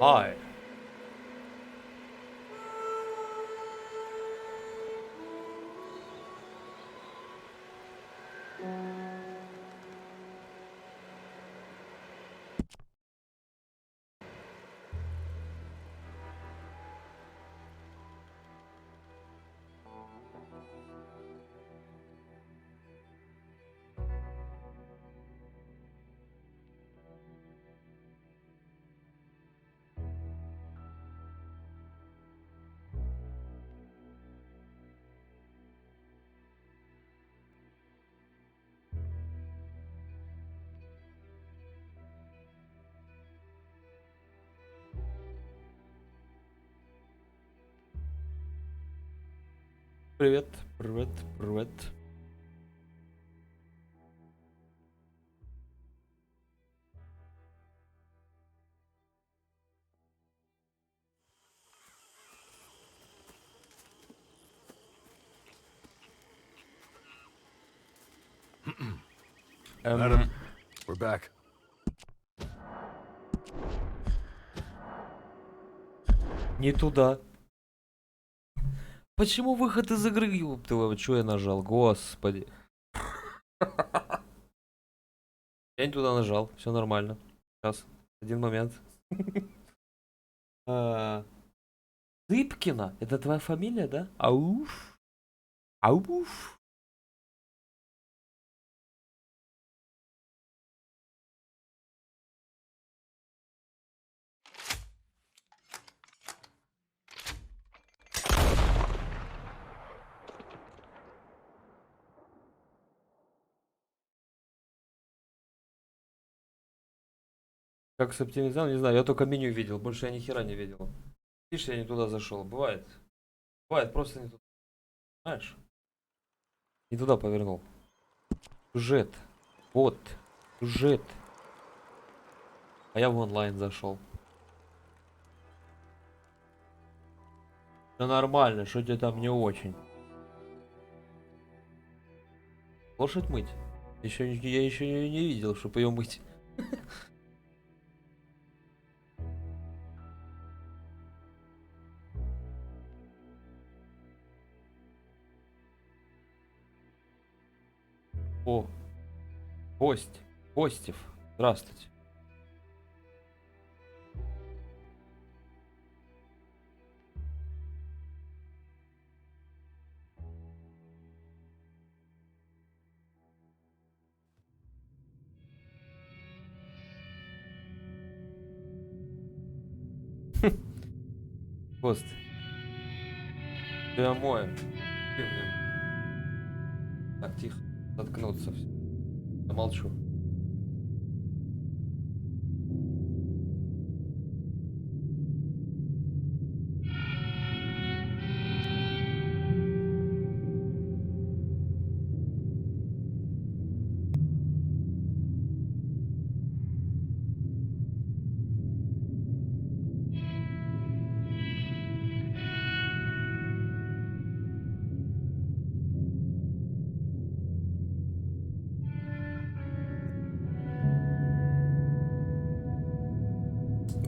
Hi. Привет, привет, привет. Adam, we're back. Не туда. Почему выход из игры? Ёптываю, что я нажал? Господи. Я не туда нажал, все нормально. Сейчас, один момент. Зыбкина, это твоя фамилия, да? Ауф. Ауф. Как с оптимизатором, не знаю, я только меню видел, больше я ни хера не видел. Видишь, я не туда зашел. Бывает. Бывает, просто не туда. Знаешь? Не туда повернул. Сюжет. Вот. Сюжет. А я в онлайн зашел. Ну нормально, что тебе там не очень. Лошадь мыть? Я еще не видел, чтобы ее мыть. О, гость. Гостев. Здравствуйте. Гость. Тебя моем. Так, тихо. Заткнуться все. Я молчу.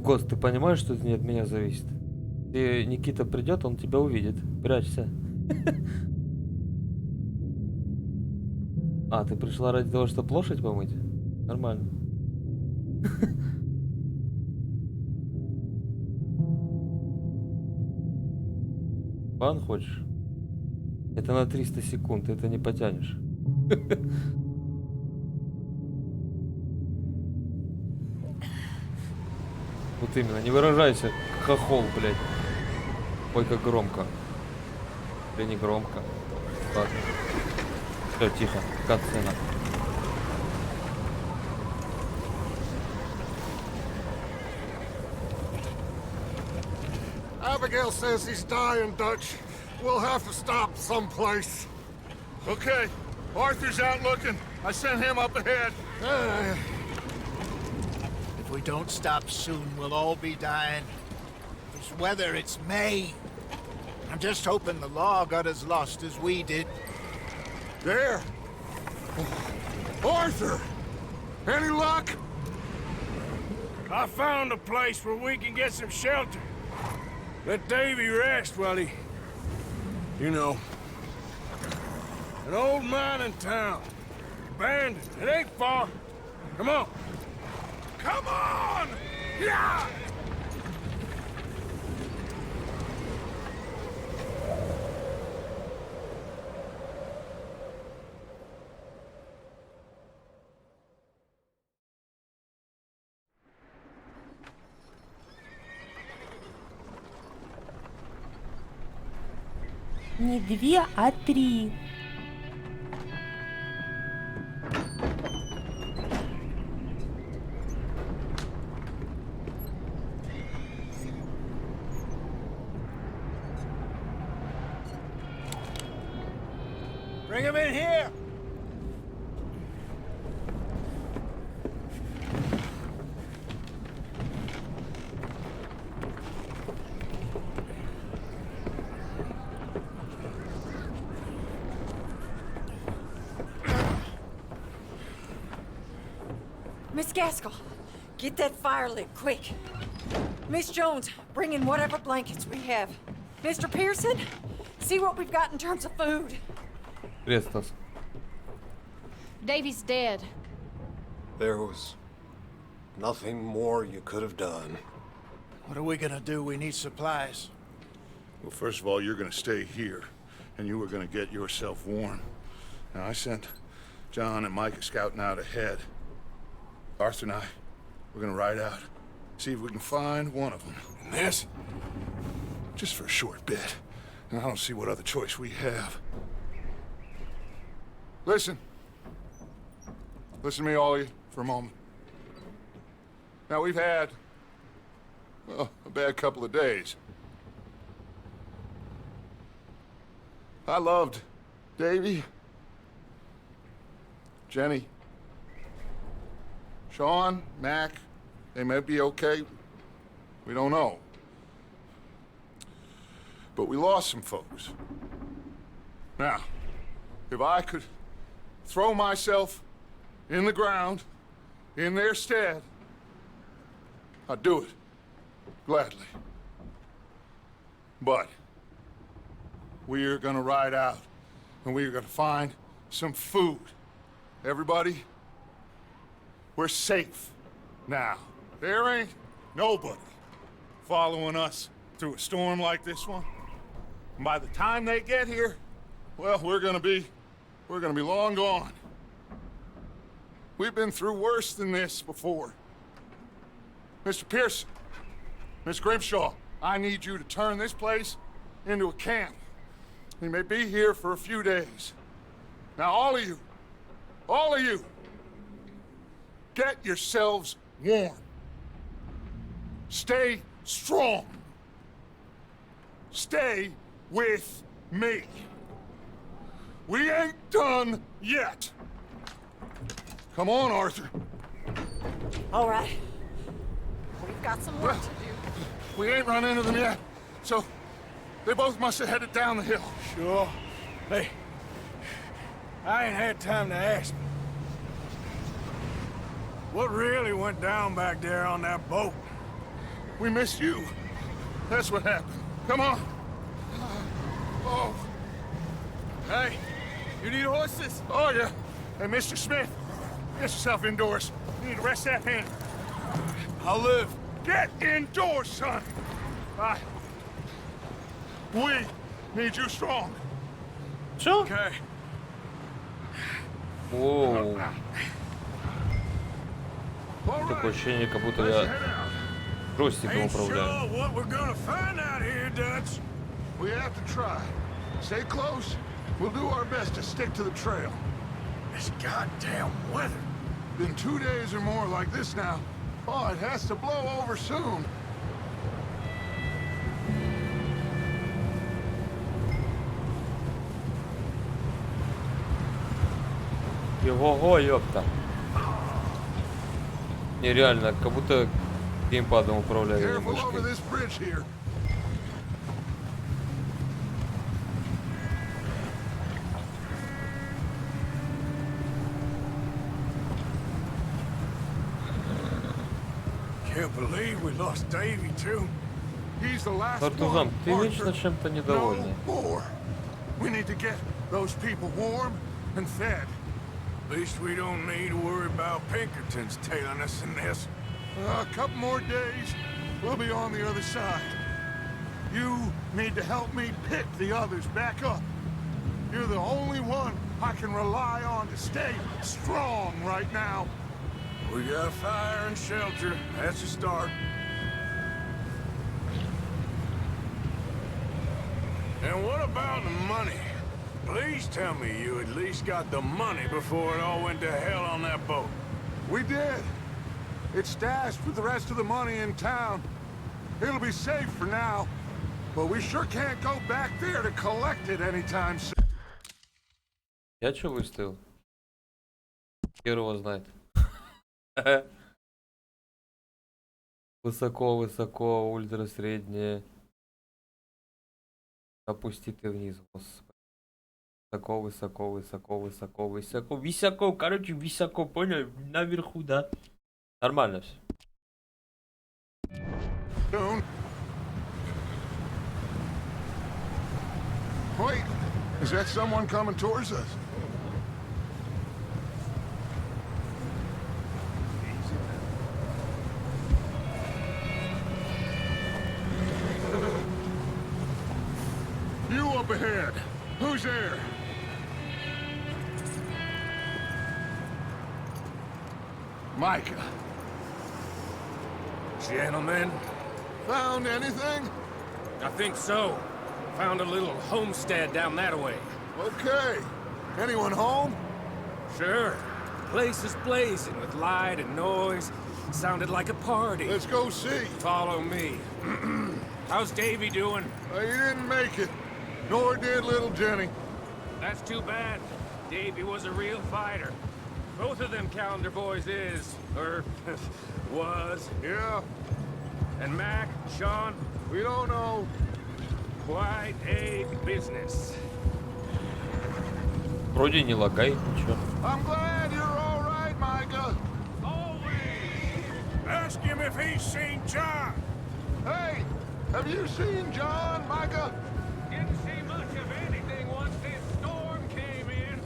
Гост, ты понимаешь, что это не от меня зависит? Ты, Никита придет, он тебя увидит. Прячься. А, ты пришла ради того, чтобы лошадь помыть? Нормально. Бан хочешь? Это на 300 секунд, ты это не потянешь. Вот именно, не выражайся, хохол, блядь. Ой, как громко. Или не громко. Ладно. Все, тихо. Катсцена. Abigail says he's dying, Dutch. We'll have to stop someplace. Okay, Arthur's out looking. I sent him up ahead. If we don't stop soon, we'll all be dying. This weather, it's May. I'm just hoping the law got as lost as we did. There. Arthur! Any luck? I found a place where we can get some shelter. Let Davy rest while he... You know. An old mining town. Abandoned. It ain't far. Come on. Come on! Yeah! Не 2, а 3. Bring him in here! Miss Gaskell, get that fire lit, quick. Miss Jones, bring in whatever blankets we have. Mr. Pearson, see what we've got in terms of food. Привет, Стас. Davy's dead. There was nothing more you could have done. What are we gonna do? We need supplies. Well, first of all, you're gonna stay here, and you were gonna get yourself warm. Now, I sent John and Micah scouting out ahead. Arthur and I, we're gonna ride out, see if we can find one of them. And this, just for a short bit. And I don't see what other choice we have. Listen. Listen to me, all of you, for a moment. Now, we've had, well, a bad couple of days. I loved Davy, Jenny, Sean, Mac. They may be okay. We don't know. But we lost some folks. Now, if I could throw myself in the ground in their stead, I'd do it. Gladly. But we are gonna ride out and we are gonna find some food. Everybody, we're safe now. There ain't nobody following us through a storm like this one. And by the time they get here, well, we're gonna be long gone. We've been through worse than this before. Mr. Pearson, Miss Grimshaw, I need you to turn this place into a camp. We may be here for a few days. Now, all of you, get yourselves warm. Stay strong. Stay with me. We ain't done yet. Come on, Arthur. All right. We've got some work to do. We ain't run into them yet, so they both must have headed down the hill. Sure. Hey, I ain't had time to ask. What really went down back there on that boat? We missed you. That's what happened. Come on. Oh. Hey, you need horses? Oh, yeah. Hey, Mr. Smith, get yourself indoors. You need to rest that hand. I'll live. Get indoors, son. We need you strong. Чё? Okay. Воу. All right. Такое ощущение, как будто Let's я head out. джойстиком Ain't управляю. sure what we're gonna find out here, Dutch. We have to try. Stay close. We'll do our best to stick to the trail. This goddamn weather. Been 2 days or more like this now. Oh, it has to blow over soon. Ого-го, ёпта. Нереально, как будто геймпадом управляю, а не Careful over мышкой. this bridge here. Can't believe we lost Davy too. He's the last Партузан, one, ты Arthur. вечно чем-то No недовольный. more. We need to get those people warm and fed. At least we don't need to worry about Pinkertons tailing us in this. A couple more days, we'll be on the other side. You need to help me pick the others back up. You're the only one I can rely on to stay strong right now. We got fire and shelter. That's a start. And what about the money? Please tell me you at least got the money before it all went to hell on that boat. We did. It's stashed with the rest of the money in town. It'll be safe for now, but we sure can't go back there to collect it anytime soon. Я чё выставил? Хер его знает. Высоко, высоко, ультра среднее. Опусти ты вниз, господи. Высоко, высоко, высоко, высоко, высоко, высоко, короче, высоко, понял? Наверху, да. Нормально все. Soon. Wait, is that someone coming towards us? You up ahead. Who's there? Micah. Gentlemen, Found anything? I think so. Found a little homestead down that way. Okay. Anyone home? Sure. Place is blazing with light and noise. Sounded like a party. Let's go see. Follow me. How's Davy doing? He didn't make it. Nor did little Jenny. That's too bad. Davy was a real fighter. Both of them calendar boys is, or was. Yeah, And Mac, Sean, we don't know. quite a business. Вроде не лагай, ничего. I'm glad you're all right, Micah. always ask him if he's seen John. Hey, have you seen John, Micah? Didn't see much of anything once this storm came in.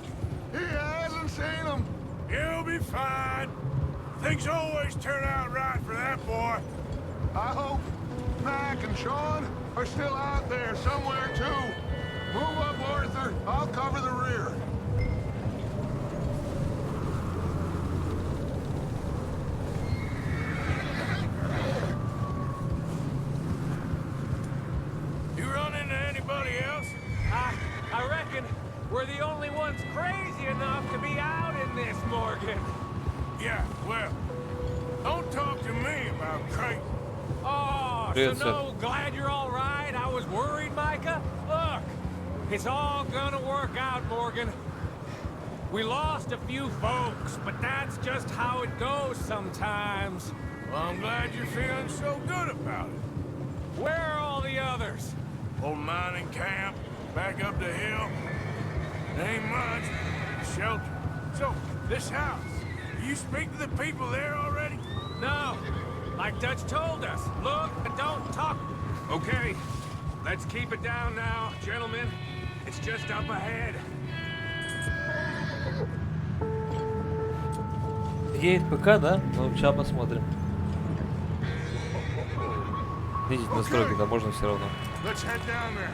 He hasn't seen him. He'll be fine. Things always turn out right for that boy. I hope Mac and Sean are still out there somewhere, too. Move up, Arthur. I'll cover the rear. You run into anybody else? I reckon we're the only ones crazy enough to be out in this, Morgan. Yeah, well, don't talk to me about crazy. Oh, Привет, so no, glad you're all right. I was worried, Micah. Look, it's all gonna work out, Morgan. We lost a few folks, but that's just how it goes sometimes. Well, I'm glad you're feeling so good about it. Where are all the others? Old mining camp, back up the hill. Ain't much. Shelter. So, this house, you speak to the people there already? No, like Dutch told us. Look, but don't talk. Okay, let's keep it down now, gentlemen. It's just up ahead. Едет ПК, да? Ну, сейчас посмотрим. Видите, настройки-то можно все равно. Let's head down there.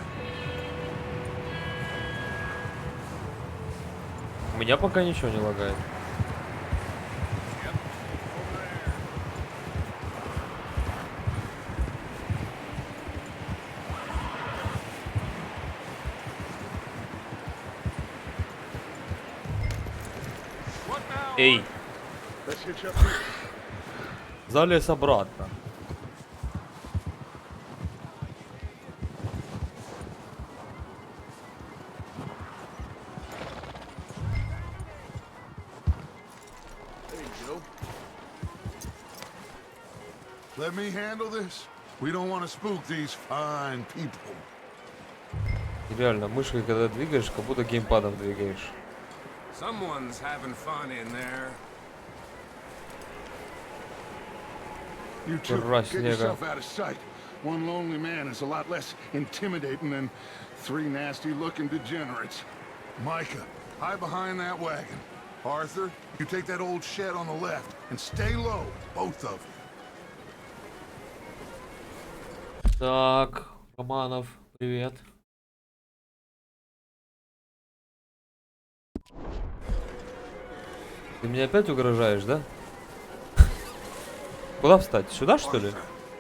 У меня пока ничего не лагает. Эй, Let's hitch up here. залез обратно. There you go. Let me handle this. We don't want to spook these fine people. Реально, мышкой когда двигаешь, как будто геймпадом двигаешь. Someone's having fun in there. You two, Гора get снега. yourself out of sight. One lonely man is a lot less intimidating than three nasty-looking degenerates. Micah, hide behind that wagon. Arthur, you take that old shed on the left and stay low, both of you. Так, Романов, привет. Ты мне опять угрожаешь, да? Куда встать? Сюда, что ли?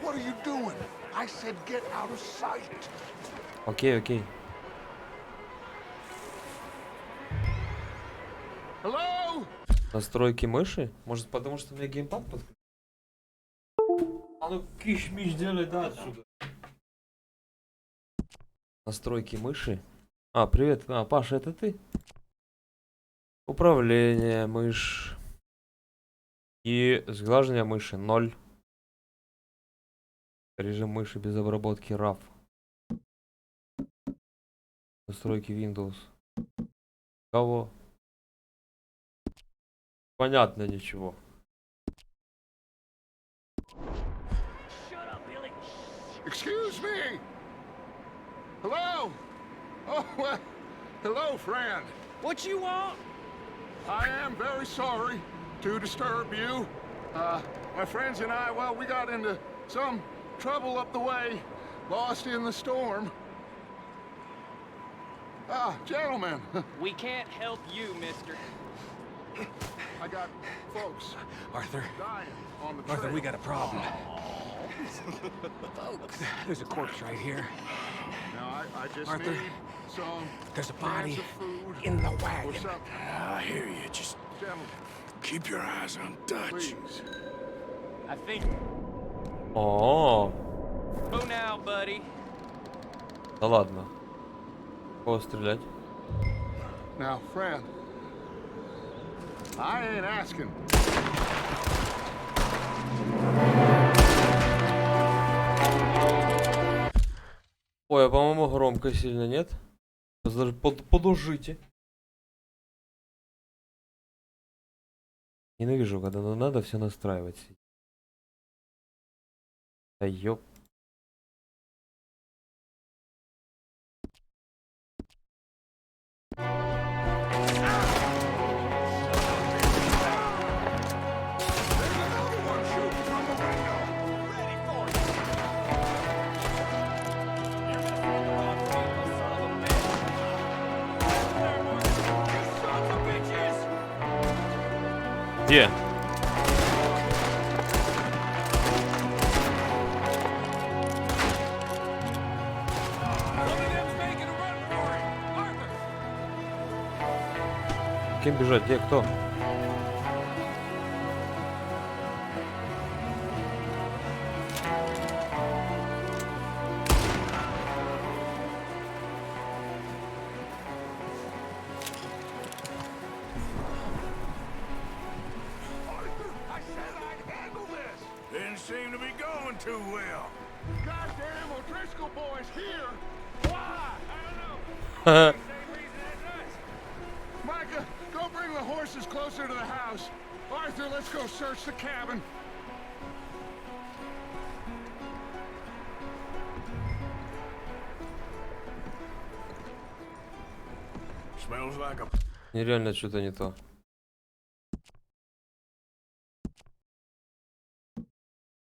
What are you doing? I said get out of sight. Окей, окей. Hello? Настройки мыши? Может, потому что у меня геймпад подключен? А ну, киш-миш делай, да, отсюда. Настройки мыши? А, привет. А, Паша, это ты? Управление, мышь. И сглаживание мыши 0. Режим мыши без обработки RAW. Настройки Windows. Кого? Понятно, ничего. Excuse me. Hello? Oh, well, hello, friend. What you want? I am very sorry to disturb you. My friends and I, well, we got into some trouble up the way, lost in the storm. Ah, gentlemen, We can't help you, mister. I got folks Arthur. dying on the trail. Arthur, we got a problem. Folks. There's a corpse right here. Now, I just Arthur, need some there's a cans body of food in the or wagon. something. I hear you. Just Gentlemen, keep your eyes on Dutch. please. I think. О, Go now, buddy. да ладно. Кого стрелять? Now, friend, I ain't asking. Ой, а по-моему громко сильно, нет? Даже подужите. Ненавижу, когда надо все настраивать. Да ёп. Где? Кем бежать? Где? Кто? Didn't seem to be going too well. Goddamn O'Driscoll boys here! Why? I don't know. Same reason as us. Micah, go bring the horses closer to the house. Arthur, let's go search the cabin. Smells like a Нереально что-то не то.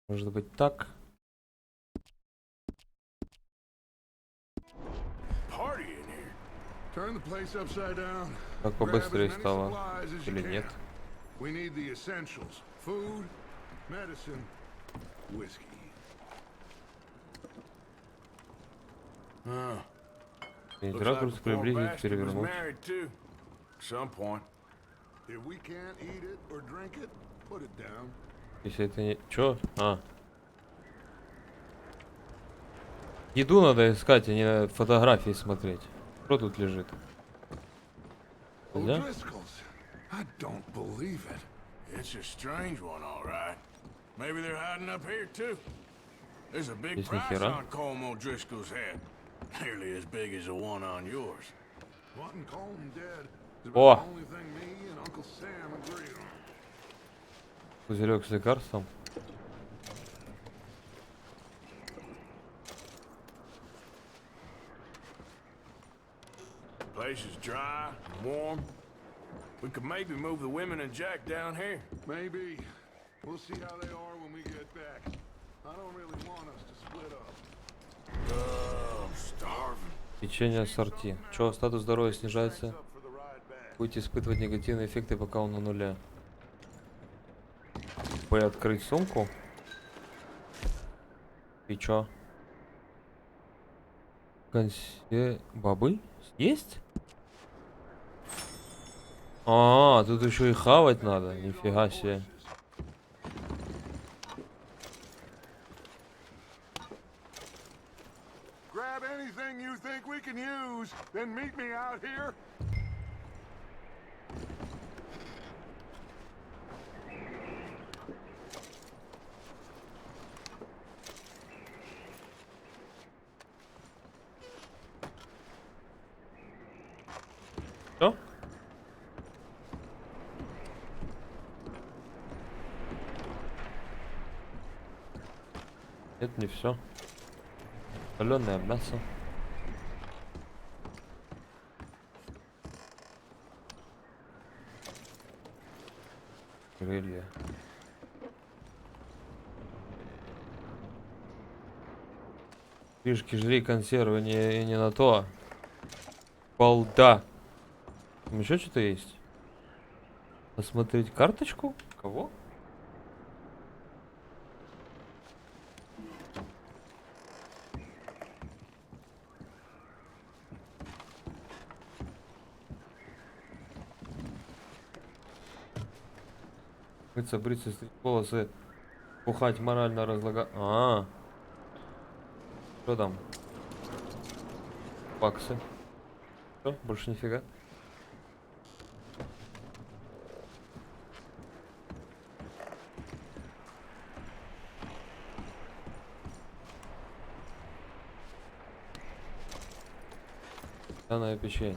Может быть так? party in here. Turn the place upside down. Как Grab as побыстрее many стало. supplies as you Или can. нет? We need the essentials. Food, medicine, whiskey. Looks Ракурс the poor приблизить, bastard was перевернуть. married too. At some point. If we can't eat it or drink it, put it down. Если это не... Чё? А. Еду надо искать, а не фотографии смотреть. Что тут лежит? Да? O'Driscoll's. I don't believe it. It's a strange one, all right. Maybe they're hiding up here too. There's a big Здесь ни price хера. on Colm O'Driscoll's head. Nearly as big as the one on yours. Wanting Colm dead is О! about the only thing me and Uncle Sam agree on. Пузырек с лекарством. place is dry, and warm. We could maybe move the women and Jack down here. Maybe. We'll see how they are when we get back. I don't really want us to split up. Oh, I'm starving. Печенье ассорти. Чё, статус здоровья снижается? Up for the ride back. Будете испытывать негативные эффекты, пока он на нуле. Б, открыть сумку. И чё? Бобы? Есть? А, тут еще и хавать надо. Нифига себе. Grab anything you think we can use, then meet me out here. Что? Это не все. Соленое мясо. Крылья. Фишки, жри консервы, не на то. Балда. Там еще что-то есть? Посмотреть карточку? Кого? Мыться, бриться, стричь волосы, пухать, морально разлагать. Что там? Баксы. Что? Больше нифига. Данное печенье.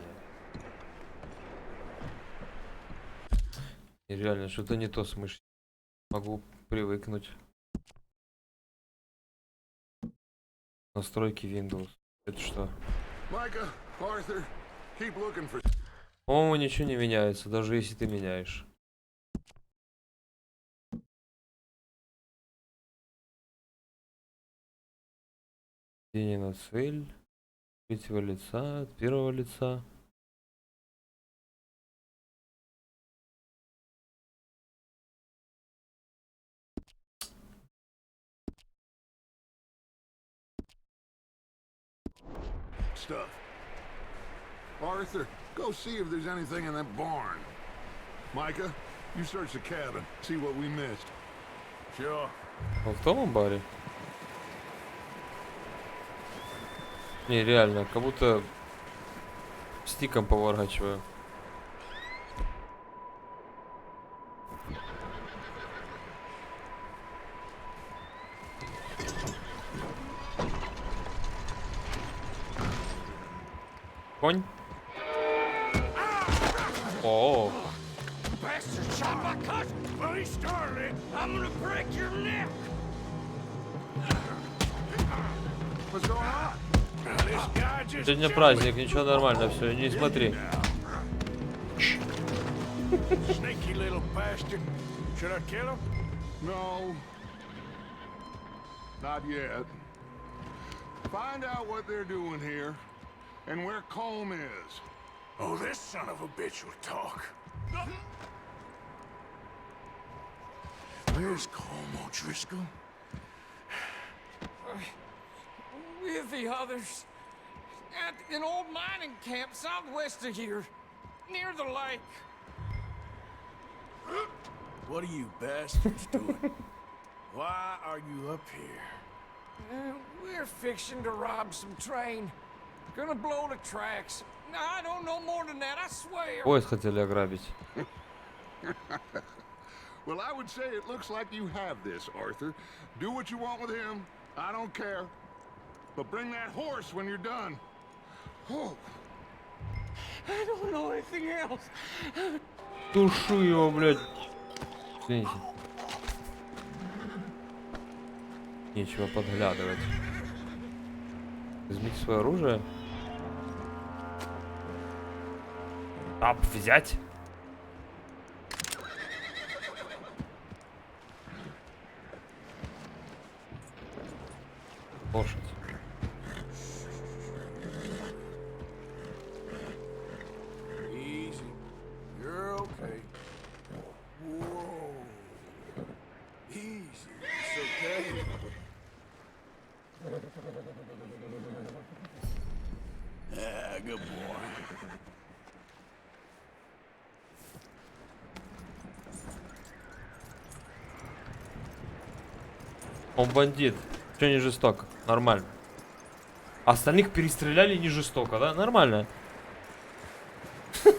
И реально что-то не то с мышью. Могу привыкнуть. Настройки Windows. Это что? Micah, Arthur, keep looking for... По-моему, ничего не меняется, даже если ты меняешь. Видение на цель. От третьего лица, от первого лица. Stuff. Arthur, go see if there's anything in that barn. Micah, you search the cabin, see what we missed. Sure. В том амбаре? Не, реально, как будто стиком поворачиваю. Конь? О, Bastard shot my cousin! Well, he started it. I'm gonna break your neck! What's going on? This guy just сегодня праздник, ничего, нормально, все, не смотри. sneaky little bastard. Should I kill him? No. Not yet. Find out what they're doing here and where Colm is. Oh, this son of a bitch will talk. Where's Colm O'Driscoll? With the others. At an old mining camp southwest of here. Near the lake. What are you bastards doing? Why are you up here? We're fixing to rob some train. Gonna blow the tracks. No, I don't know more than that, I swear. Поезд хотели ограбить. Well, I would say it looks like you have this, Arthur. Do what you want with him. I don't care. But bring that horse when you're done. Oh. I don't know anything else. Тушу его, блядь. Извините. Нечего подглядывать. Возьмите свое оружие. Тап взять. Лошадь. Easy. You're okay. Whoa. Easy. It's okay. Ah, good boy. Он бандит. Че не жестоко? Нормально. Остальных перестреляли не жестоко, да? Нормально. Is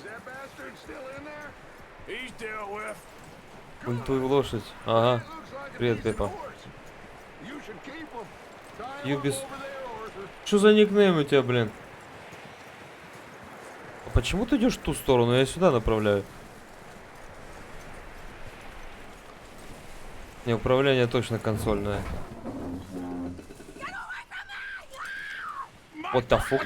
that bastard still in there? He's dealt with. Ультуй в лошадь. Ага. Looks like a Привет, decent Пеппа. horse. You should keep him. Tie him Юбис. up over there, Arthur. Что за никнейм у тебя, блин? А почему ты идешь в ту сторону? Я сюда направляю. Не, управление точно консольное. What the fuck?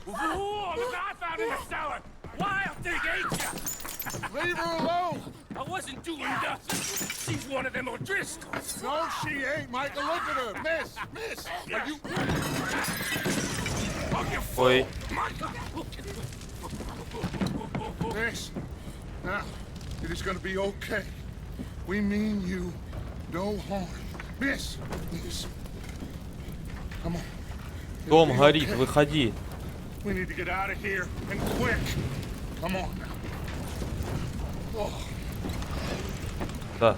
Whoa, look, I found in the cellar. Wild thing ate ya. Leave her alone. I wasn't doing nothing. She's one of them O'Driscolls. No, she ain't, Micah. Look at her. Miss. Are you... Ой. Miss. Now, it is gonna be okay. We mean you no harm. Miss. Come on. It'll Дом be горит, okay. выходи. We need to get out of here, and quick. Come on now. Oh, Да.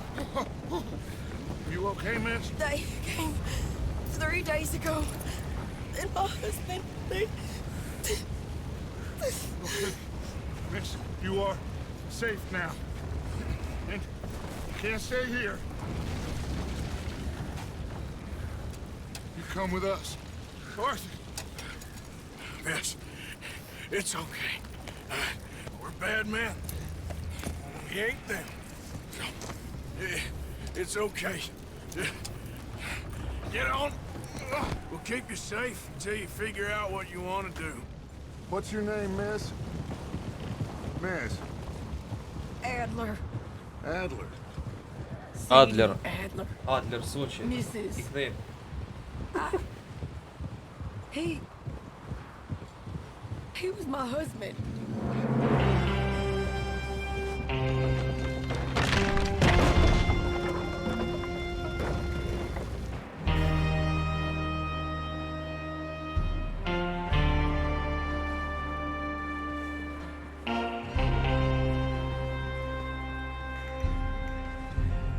you okay, miss? They came 3 days ago. And my husband, Miss, you are safe now. And you can't stay here. You come with us. Arthur. Miss, it's okay. We're bad men. We ain't them. It's okay. Get on. We'll keep you safe until you figure out what you want to do. What's your name, miss? Miss. Adler. Adler. Адлер. Adler. Адлер, случай. Mrs. Никнейм. He was my husband.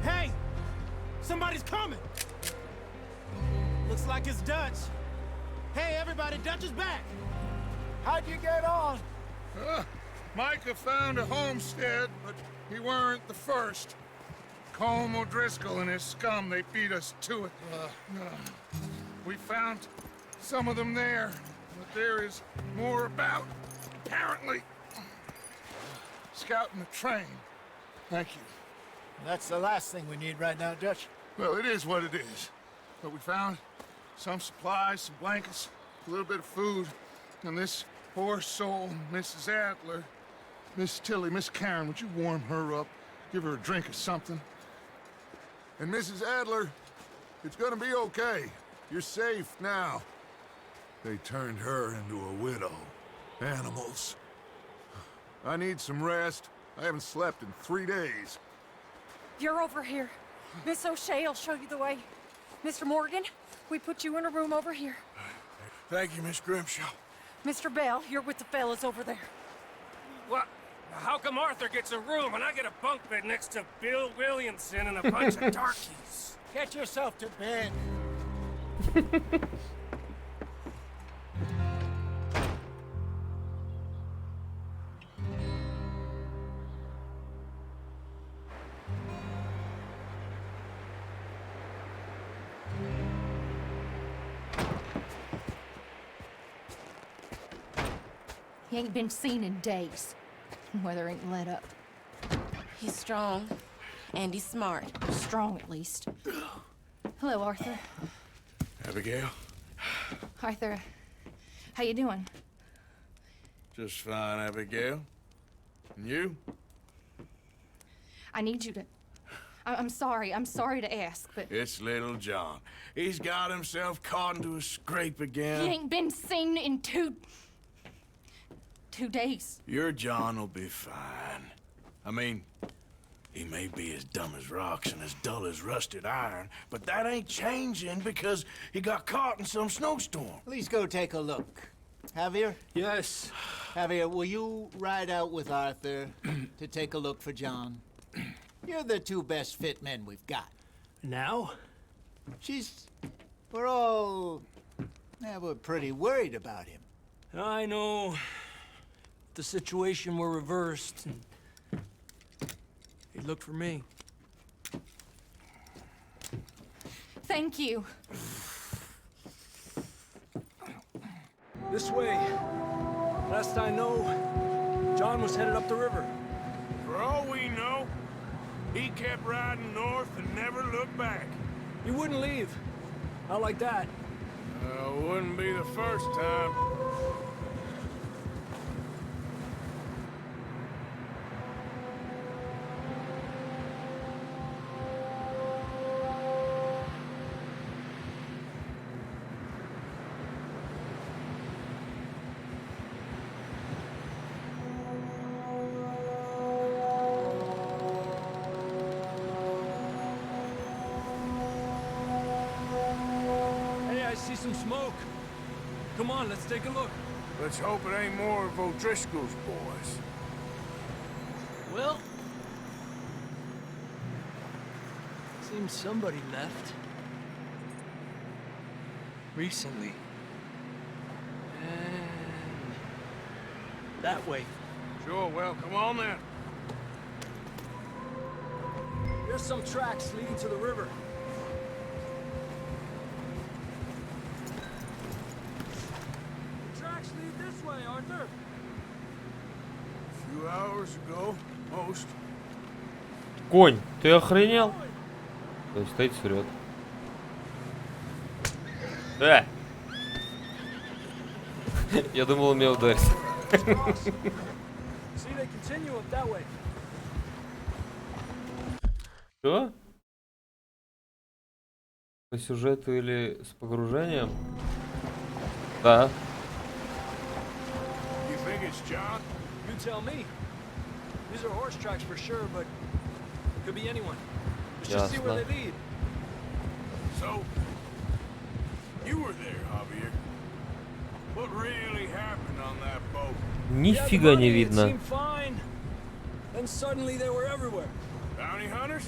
Hey! Somebody's coming! Looks like it's Dutch. Hey, everybody, Dutch is back! How'd you get on? Micah found a homestead, but he weren't the first. Colm O'Driscoll and his scum, they beat us to it. We found some of them there, but there is more about, apparently. Scouting the train. Thank you. That's the last thing we need right now, Dutch. Well, it is what it is. But we found some supplies, some blankets, a little bit of food, and this poor soul, Mrs. Adler, Miss Tilly, Miss Karen, would you warm her up? Give her a drink or something? And Mrs. Adler, it's gonna be okay. You're safe now. They turned her into a widow. Animals. I need some rest. I haven't slept in 3 days. You're over here. Miss O'Shea will show you the way. Mr. Morgan, we put you in a room over here. Thank you, Miss Grimshaw. Mr. Bell, you're with the fellas over there. What? How come Arthur gets a room and I get a bunk bed next to Bill Williamson and a bunch of darkies? Get yourself to bed. He ain't been seen in days. Weather ain't let up. He's strong, and he's smart. Strong, at least. Hello, Arthur. Abigail? Arthur, how you doing? Just fine, Abigail. And you? I need you to... I'm sorry to ask, but... It's little John. He's got himself caught into a scrape again. He ain't been seen in 2 days. Your John will be fine. I mean, he may be as dumb as rocks and as dull as rusted iron, but that ain't changing because he got caught in some snowstorm. Please go take a look. Javier? Yes. Javier, will you ride out with Arthur to take a look for John? You're the 2 best fit men we've got. Now? We're all... Yeah, we're pretty worried about him. I know. If the situation were reversed, he'd look for me. Thank you. This way. Last I know, John was headed up the river. For all we know, he kept riding north and never looked back. He wouldn't leave. Not like that. Wouldn't be the first time. See some smoke. Come on, let's take a look. Let's hope it ain't more of O'Driscoll's boys. Well, seems somebody left. Recently. And that way. Sure, well, come on then. There's some tracks leading to the river. Arthur? A few hours ago, most. Конь, ты охренел? То есть стоит вперед. Я думал, он меня ударит. Что? По сюжету или с погружением? Да. It's John? You tell me. These are horse tracks for sure, but could be anyone. Let's just see where they lead. So, you were there, Javier. What really happened on that boat? Нифига не видно. Seemed fine. Then suddenly they were everywhere. Bounty hunters?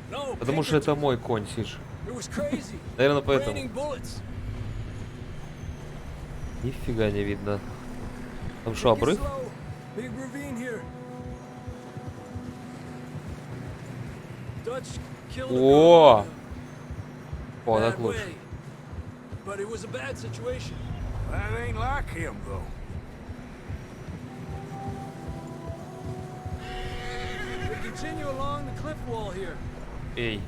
No. Потому что это мой конь, Сиш. It was crazy. Наверное, поэтому. Raining bullets. Нифига не видно. Там что, обрыв? О! О, так лучше. But it was a bad situation. That ain't like him, though. We continue along the cliff wall here. Эй,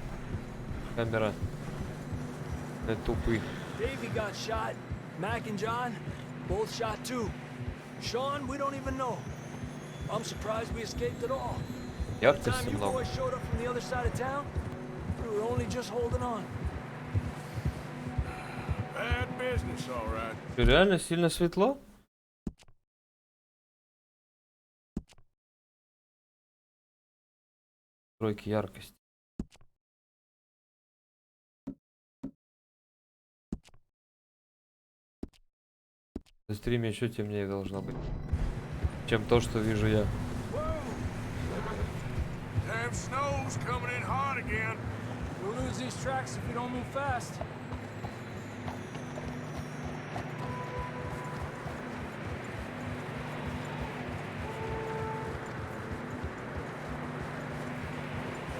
камера. Это тупый. Davey got shot. Mac and John, both shot too. Sean, we don't even know. I'm surprised we escaped at all. By the time you boys showed up from the other side of town, we were only just holding on. Bad business, all right. Реально сильно светло? Тройки яркость. На стриме еще темнее должно быть, чем то, что вижу я. Damn snow's coming in hot again. We'll lose these tracks if we don't move fast.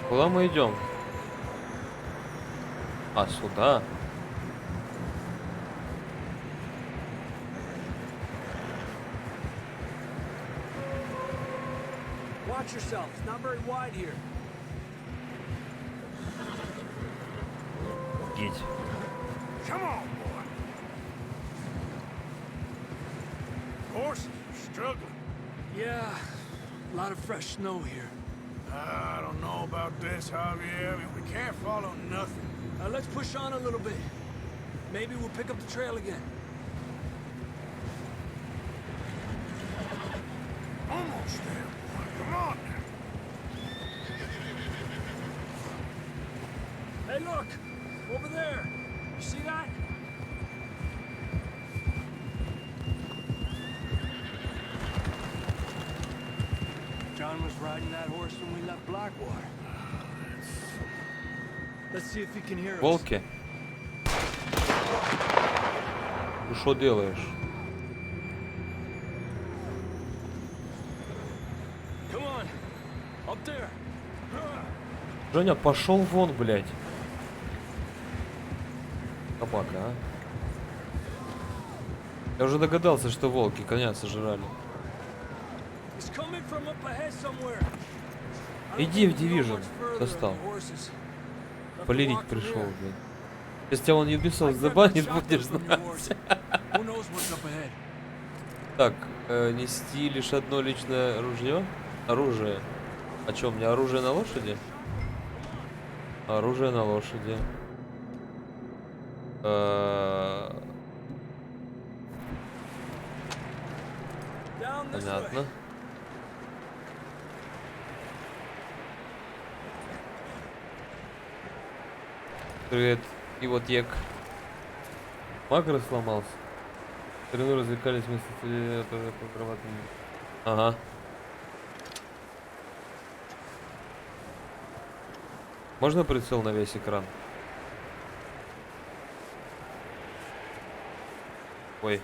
Куда мы идем? А, сюда. Watch yourself. It's not very wide here. Гить. Come on, boy. Horses are struggling. Yeah, a lot of fresh snow here. I don't know about this, Javier. I mean, we can't follow nothing. Let's push on a little bit. Maybe we'll pick up the trail again. Almost there. Come on. Hey, look! Over there! You see that? John was riding that horse when we left Blackwater. Let's see if he can hear us. Волки. Ну что делаешь? Come on. Up there. Женя, пошел вон, блядь. Собака, а? Я уже догадался, что волки коня сожрали. It's coming from up ahead somewhere. Иди в Division, достал. Полирить пришел, блядь. Если тебя он Ubisoft забанит, будешь знать. Так, нести лишь одно личное ружье? Оружие. А чё, у меня оружие на лошади? Оружие на лошади. Понятно. Привет. И вот як. Макро сломался. Старину развлекались вместе с подрабатыванием. Ага. Можно прицел на весь экран? Ой.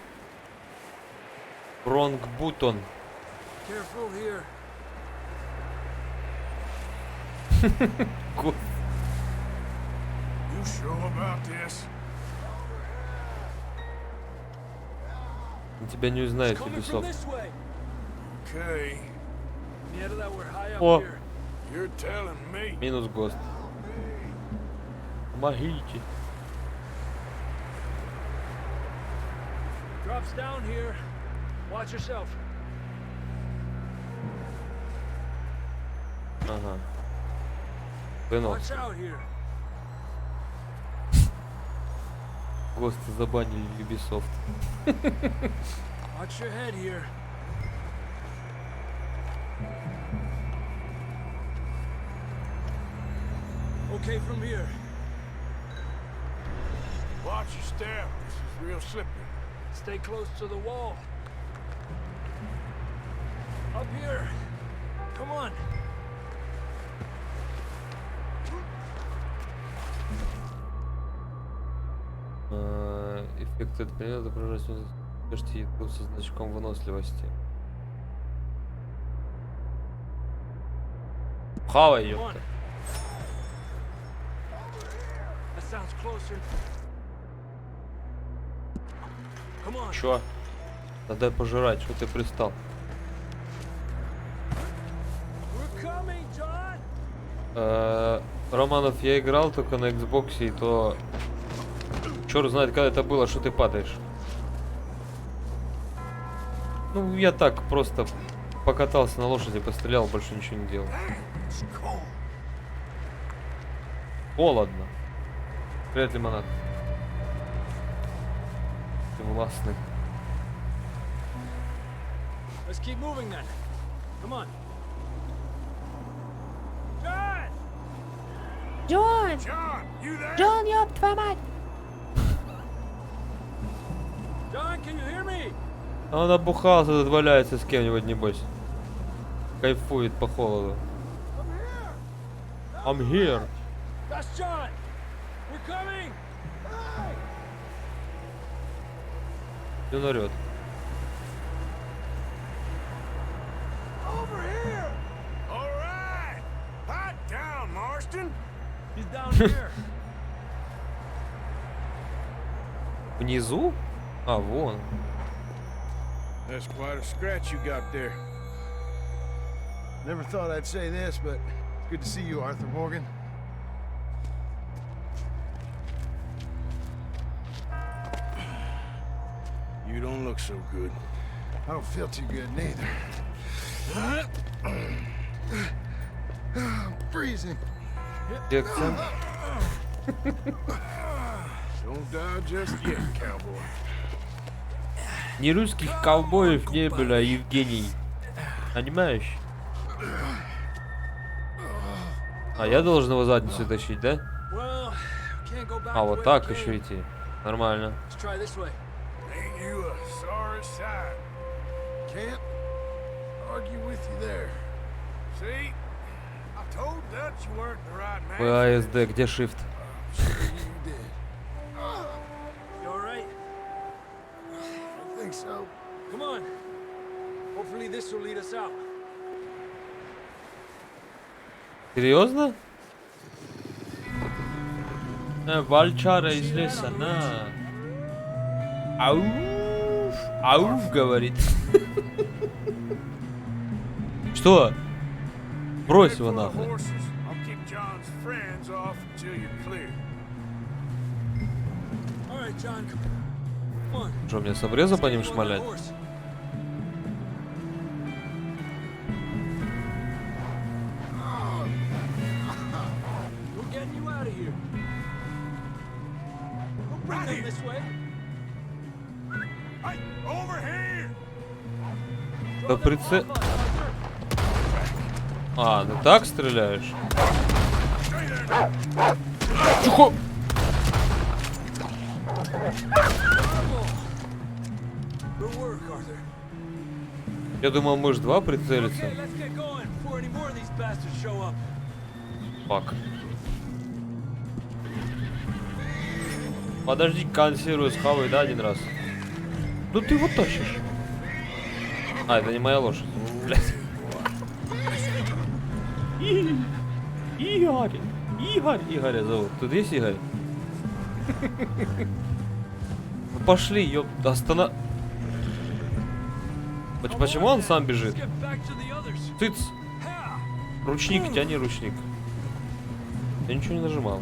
Wrong button. Careful here. You sure about this? Тебя не узнает Ubisoft. Okay. О! You're telling me. Минус ГОСТ. Помогите. Drops down here. Watch yourself. Ага. Вынул. Watch out here. ГОСТы забанили Ubisoft. Watch your head here. Okay, from here. Watch your step. This is real slippery. Stay close to the wall. Up here. Come on. Эффект от предмета превращается почти со значком выносливости. Хавай, ёпта. Чё? Да дай пожрать, что ты пристал? Романов, я играл только на Xbox, и то... Чёрт знает, когда это было, что ты падаешь. Ну, я так просто покатался на лошади, пострелял, больше ничего не делал. Холодно. Привет, лимонад. Ты властный. Let's keep moving then. Come on. Джон! Джон, ёб твою мать! John, can you hear me? А он обухался, тут валяется с кем-нибудь, небось. Кайфует по холоду. I'm here. That's John. We're coming. И он орёт. Over here. All right. Hot down, Marston. He's down here. Внизу? А, вон. That's quite a scratch you got there. Never thought I'd say this, but it's good to see you, Arthur Morgan. You don't look so good. I don't feel too good neither. I'm freezing. Лекция. Don't die just yet, cowboy. Ни русских ковбоев не было, Евгений. Понимаешь? А я должен его задницу тащить, да? А вот так еще идти. Нормально. Ain't you a sorry sight? Can't argue with you there. See? I told Dutch you weren't the right man. ВАСД, где shift? Sure you did. You alright? I think so. Come on. Hopefully this will lead us out. Серьезно? Вальчара из леса, на. Ауф, ауф, говорит. Что? Брось его нахуй. I'll keep John's friends off until you're clear. All right, John. Come on. Что, мне с обреза по ним шмалять? We're getting you out of here. Don't bring them this way. Hey, over here! Да прицел... А, ну так стреляешь? Тихо! Good work, Arthur. Я думал, может два прицелиться. Okay, let's get going before any more of these bastards show up. Фак. Подожди, консервую схавай, да, один раз. Ну ты его тащишь. А, это не моя лошадь. Блядь. Игорь. Игорь. Игоря зовут. Тут есть Игорь? Ну пошли, ёб, останов... Почему он сам бежит? Тыц. Ручник, тяни ручник. Я ничего не нажимал.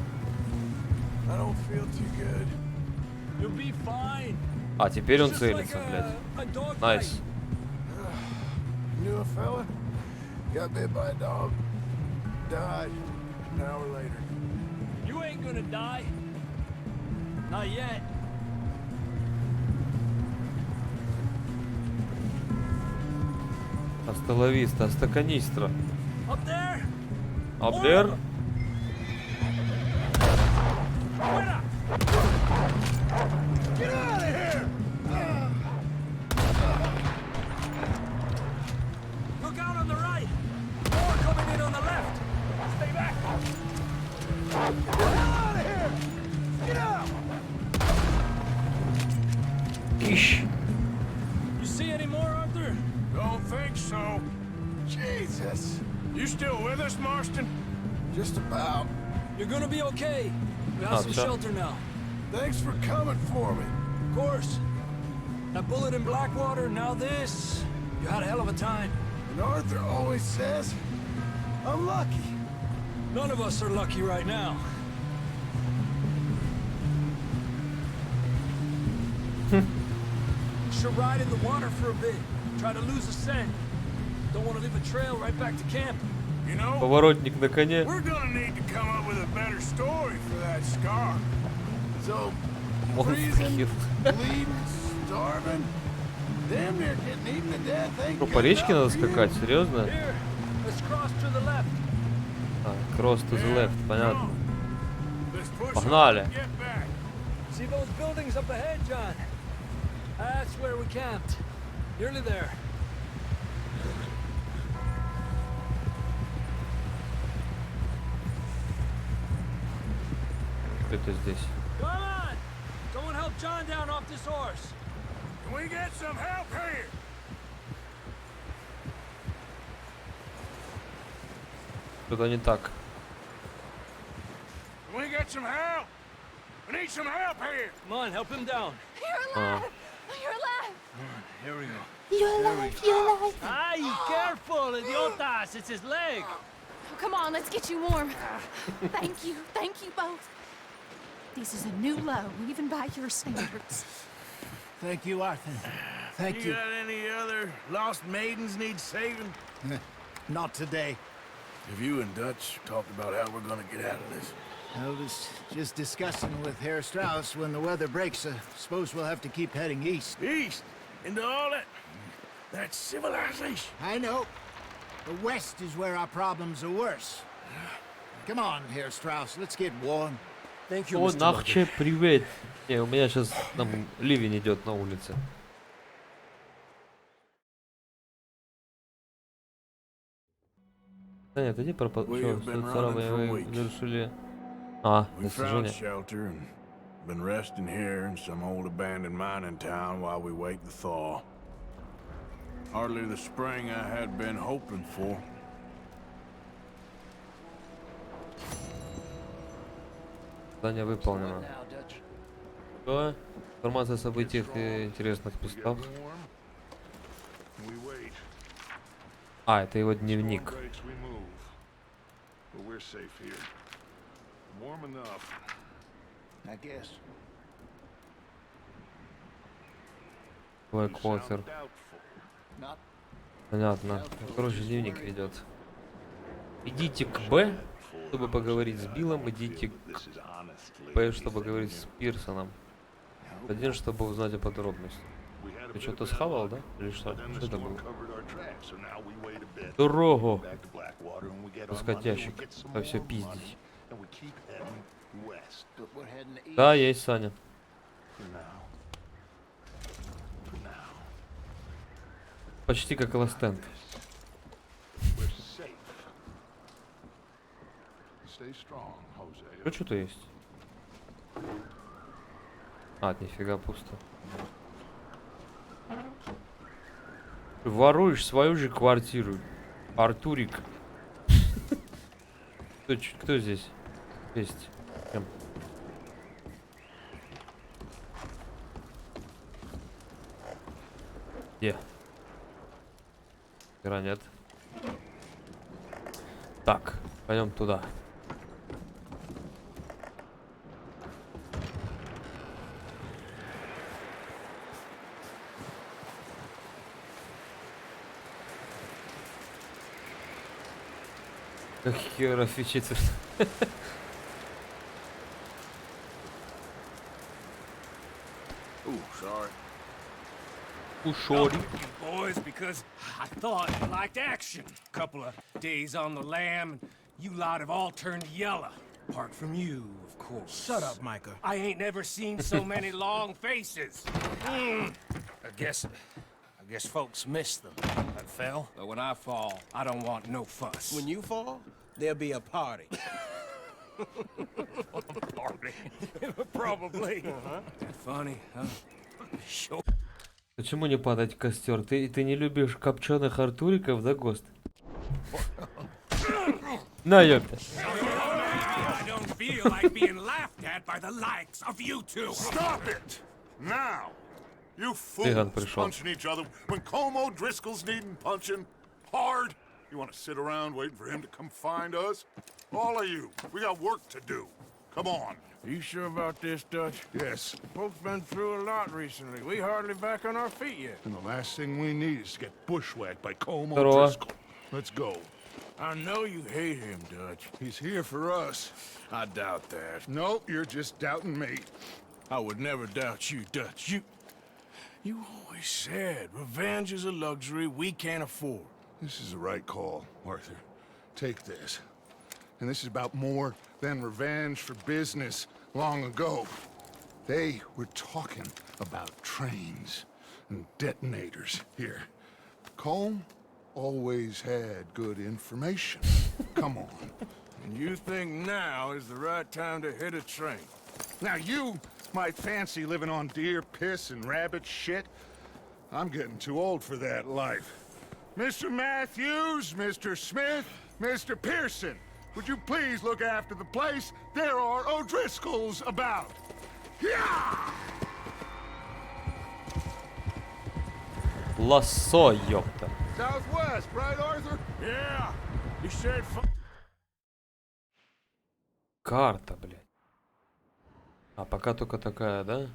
I don't feel too good. You'll be fine. А, теперь он Just целится, like блядь. a dog Найс. bite. Knew a fella, got bit by a dog, died an hour later. You ain't gonna die. Not yet. Hasta la vista, hasta canistro. Up there. Up there? Fuera. Get out of here! Look out on the right. More coming in on the left. Stay back. Get out of here! Get out! Ищ. You see any more, Arthur? Don't think so. Jesus. You still with us, Marston? Just about. You're gonna be okay. We have some shelter now. Thanks for coming for me. Of course. That bullet in Blackwater, now this. You had a hell of a time. And Arthur always says, I'm lucky. None of us are lucky right now. Should ride in the water for a bit. Try to lose a scent. Don't want to leave a trail right back to camp. You know, Поворотник на коне. we're gonna need to come up with a better story for that scar. So, freezing, bleeding, starving, damn near getting eaten to death. Ain't Что, по good речке надо enough for you. скакать? Серьезно? Here, let's cross to the left. А, cross to the left, понятно. Let's push Погнали. on and get back. See those buildings up ahead, John? That's where we camped. Nearly there. Это здесь. Come on! Someone help John down off this horse. Can we get some help here? Что-то не так. Can we get some help? We need some help here. Come on, help him down. You're А. alive! You're alive! Here we go. You're alive! You're alive! Ay, careful, idiotas! It's his leg. Come on, let's get you warm. Thank you both. This is a new low, even by your standards. Thank you, Arthur. Thank you. got any other lost maidens need saving? Not today. Have you and Dutch talked about how we're gonna get out of this? I was just discussing with Herr Strauss when the weather breaks. Suppose we'll have to keep heading east. East? Into all that civilization? I know. The west is where our problems are worse. Come on, Herr Strauss, let's get warm. Thank you, О, Mr. нахче, Logan. привет. Не, у меня сейчас там ливень идет на улице. Да нет, иди пропадешь. Завершили. А, We found достижение. shelter and been resting here in some old abandoned mining town while we wait the thaw. Hardly the spring I had been hoping for. Задание выполнено. Что? Информация о событиях и интересных местах. А, это его дневник. Blackwater. Понятно. Короче, дневник ведет. Идите к Б, чтобы поговорить с Биллом. Идите к Б, чтобы поговорить с Пирсоном. Один, чтобы узнать о подробностях. Ты что-то схавал, да? Или что? Что это было? Дорогу! Пускать ящик. А все пиздить. Да, есть, Саня. Почти как Ластенд. Что-то есть? А, нифига пусто. Воруешь свою же квартиру. Артурик. Кто здесь? Есть. Кем? Где? Нет. Так, пойдем туда. Как хера фичится. Ooh, sorry. Ушори. Boys, because I thought you liked action. Couple of days on the lam, and you lot have all turned yellow. Apart from you, of course. Shut up, Micah. I ain't never seen so many long faces. I guess folks miss them. I fell, but when I fall, I don't want no fuss. When you fall, there'll be a party. Party? Probably. Funny, huh? Sure. Почему не падать в костер? Ты не любишь копченых артуриков, да, Гост? На, ёпта. I don't feel like being laughed at by the likes of you two. Stop it! Now! You Цыган fools пришел. punching each other when Como Driscoll's needing punching hard. You want to sit around waiting for him to come find us? All of you, we got work to do. Come on. Are you sure about this, Dutch? Yes. Folks been through a lot recently. We hardly back on our feet yet. And the last thing we need is to get bushwhacked by Como Здорово. Driscoll. Let's go. I know you hate him, Dutch. He's here for us. I doubt that. No, you're just doubting me. I would never doubt you, Dutch. You always said revenge is a luxury we can't afford. This is the right call, Arthur. Take this. And this is about more than revenge for business long ago. They were talking about trains and detonators here. Colm always had good information. Come on. And you think now is the right time to hit a train? Now you might fancy living on deer piss and rabbit shit. I'm getting too old for that life. Mr. Matthews, Mr. Smith, Mr. Pearson, would you please look after the place? There are O'Driscolls about. Yeah! Лассо, ёпта. Southwest, right, Arthur? Yeah. You said Карта, блядь. А пока только такая, да?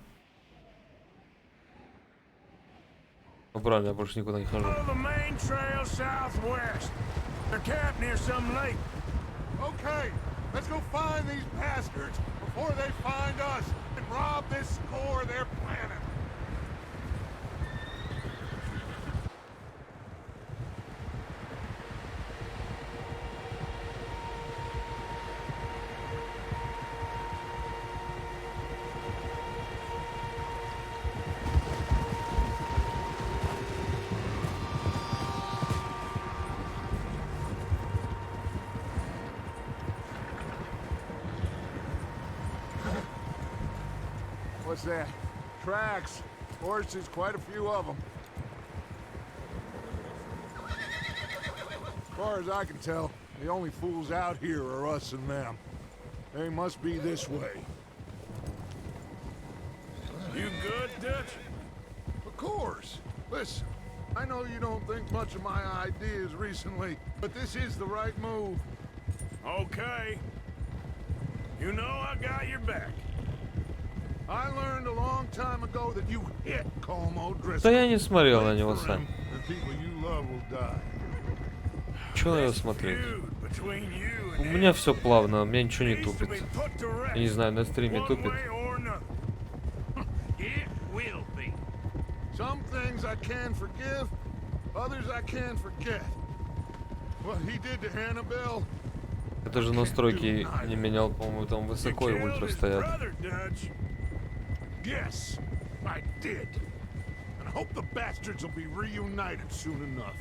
Ну правильно, я больше никуда не хожу. Follow the main trail southwest. They're camped near some lake. Okay, let's go find these bastards before they find us and rob this score they're planning. What's that? Tracks. Horses, quite a few of them. As far as I can tell, the only fools out here are us and them. They must be this way. You good, Dutch? Of course. Listen, I know you don't think much of my ideas recently, but this is the right move. Okay. You know I got your back. I learned a long time ago that you hit Como Да Driscoll. я не смотрел на Wait него, for Сань. him, and people you love will die. Чего на его смотреть? Feud between you У and меня him все плавно, у меня ничего не needs to тупит. be put to rest. Я не знаю, на стриме One тупит. way or another. It will be. Some things I can forgive, others I can't forget. What he did to Annabelle. Это же настройки не менял, по-моему, там You высоко и killed ультра his стоят. brother, Dutch. Yes, I did. And I hope the bastards will be reunited soon enough.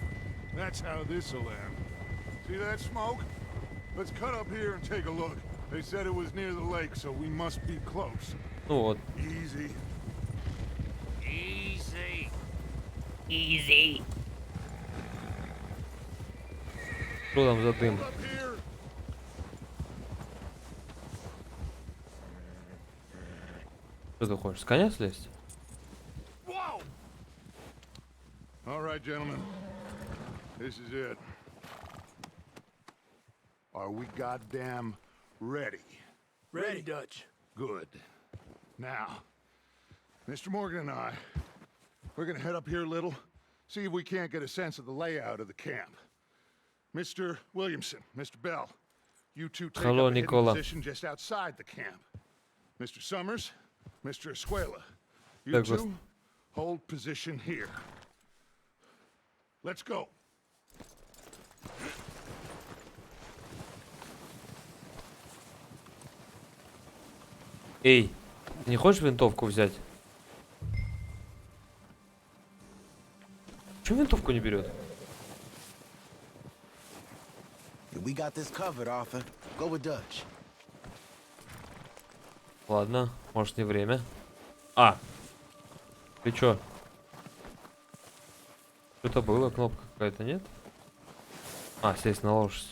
That's how this'll end. See that smoke? Let's cut up here and take a look. They said it was near the lake, so we must be close. Ну вот. Easy. Easy. Easy. Что там за дым? Up here. Что ты хочешь, с коня слезть? Whoa! All right, gentlemen. This is it. Are we goddamn ready? Ready, Dutch. Good. Now, Mr. Morgan and I, we're gonna head up here a little, see if we can't get a sense of the layout of the camp. Mr. Williamson, Mr. Bell, you two take Hello, up a hidden Nicola. position just outside the camp. Mr. Summers, Mr. Escuela, you Douglas. two hold position here. Let's go. Эй, не хочешь винтовку взять? Чего винтовку не берет? We got this covered, Arthur. Go with Dutch. Ладно, может не время. А! Ты чё? Что-то было, кнопка какая-то, нет? А, сесть на лошадь.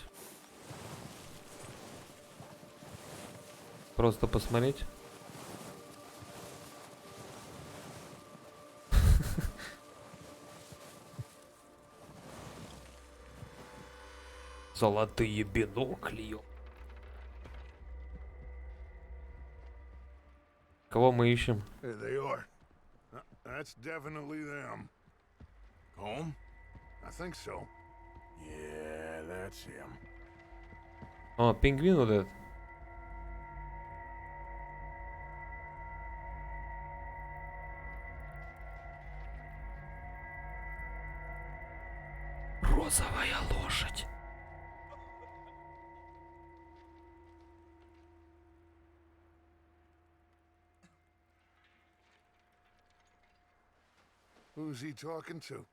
Просто посмотреть. Золотые бинокли. Кого мы ищем? There they are. That's definitely them. Home? I think so. Yeah, that's him. А, пингвин вот этот. Розовая лошадь. Who's he talking to?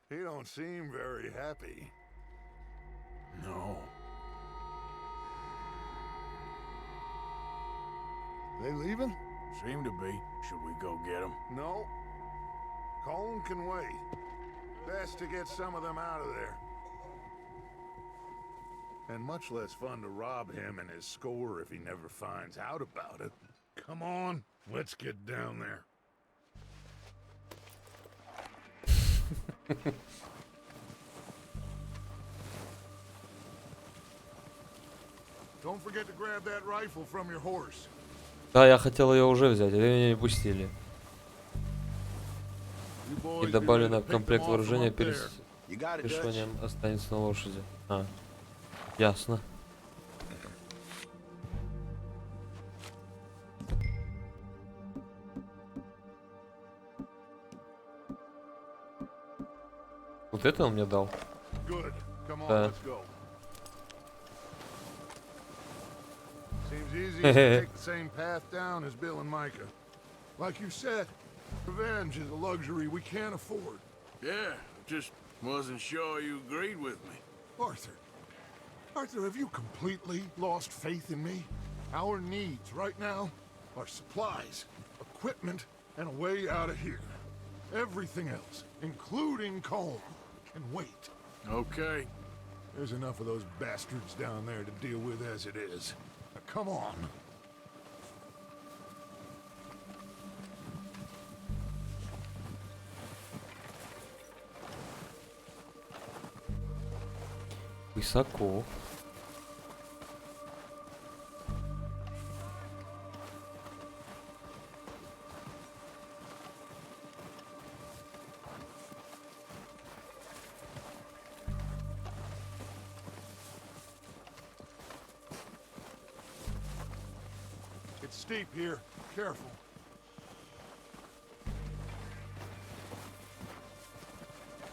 He don't seem very happy. No. They leaving? Seem to be. Should we go get him? No. Colin can wait. Best to get some of them out of there. And much less fun to rob him and his score if he never finds out about it. Come on, let's get down there. Don't forget to grab that rifle from your horse. Да, я хотел ее уже взять, а меня не пустили. You boys be добавлено ready в to pick them комплект off from вооружения up перед there. You got it, Dutch. смешиванием останется на лошади. А, ясно. Вот это он мне дал. Good. Come on, Да. let's go. Seems easy to take the same path down as Bill and Micah. Like you said, revenge is a luxury we can't afford. Yeah, just wasn't sure you agreed with me. Arthur, have you completely lost faith in me? Our needs right now are supplies, equipment, and a way out of here. Everything else, including Colm, can wait. Okay. There's enough of those bastards down there to deal with as it is. Now, come on. Высоко. It's steep here. Careful.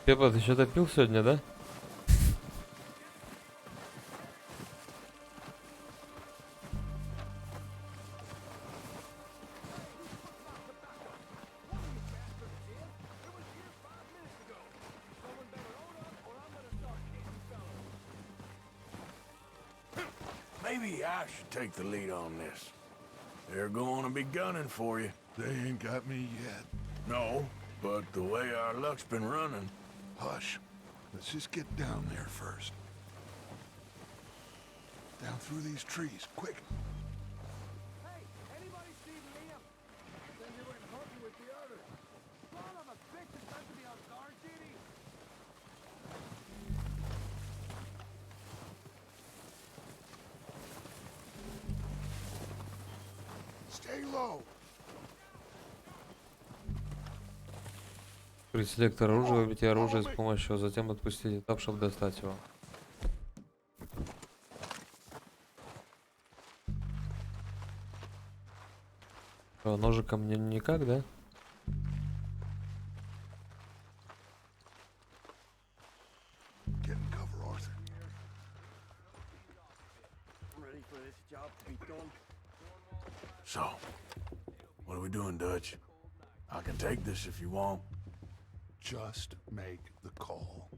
Пепа, ты что-то пил сегодня, да? Maybe I should take the lead on this. They're going to be gunning for you. They ain't got me yet. No, but the way our luck's been running. Hush. Let's just get down there first. Down through these trees, quick. Hey, anybody see Liam? Then you went hunting with the others. Son of a bitch is meant to be on guard duty. Stay low. Открыть селектор оружия, выбейте оружие с помощью, затем отпустить этап, чтобы достать его. Что, ножиком мне никак, да? Get in cover, Arthur. So, what are we doing, Dutch? I can take this if you want. Just make the call.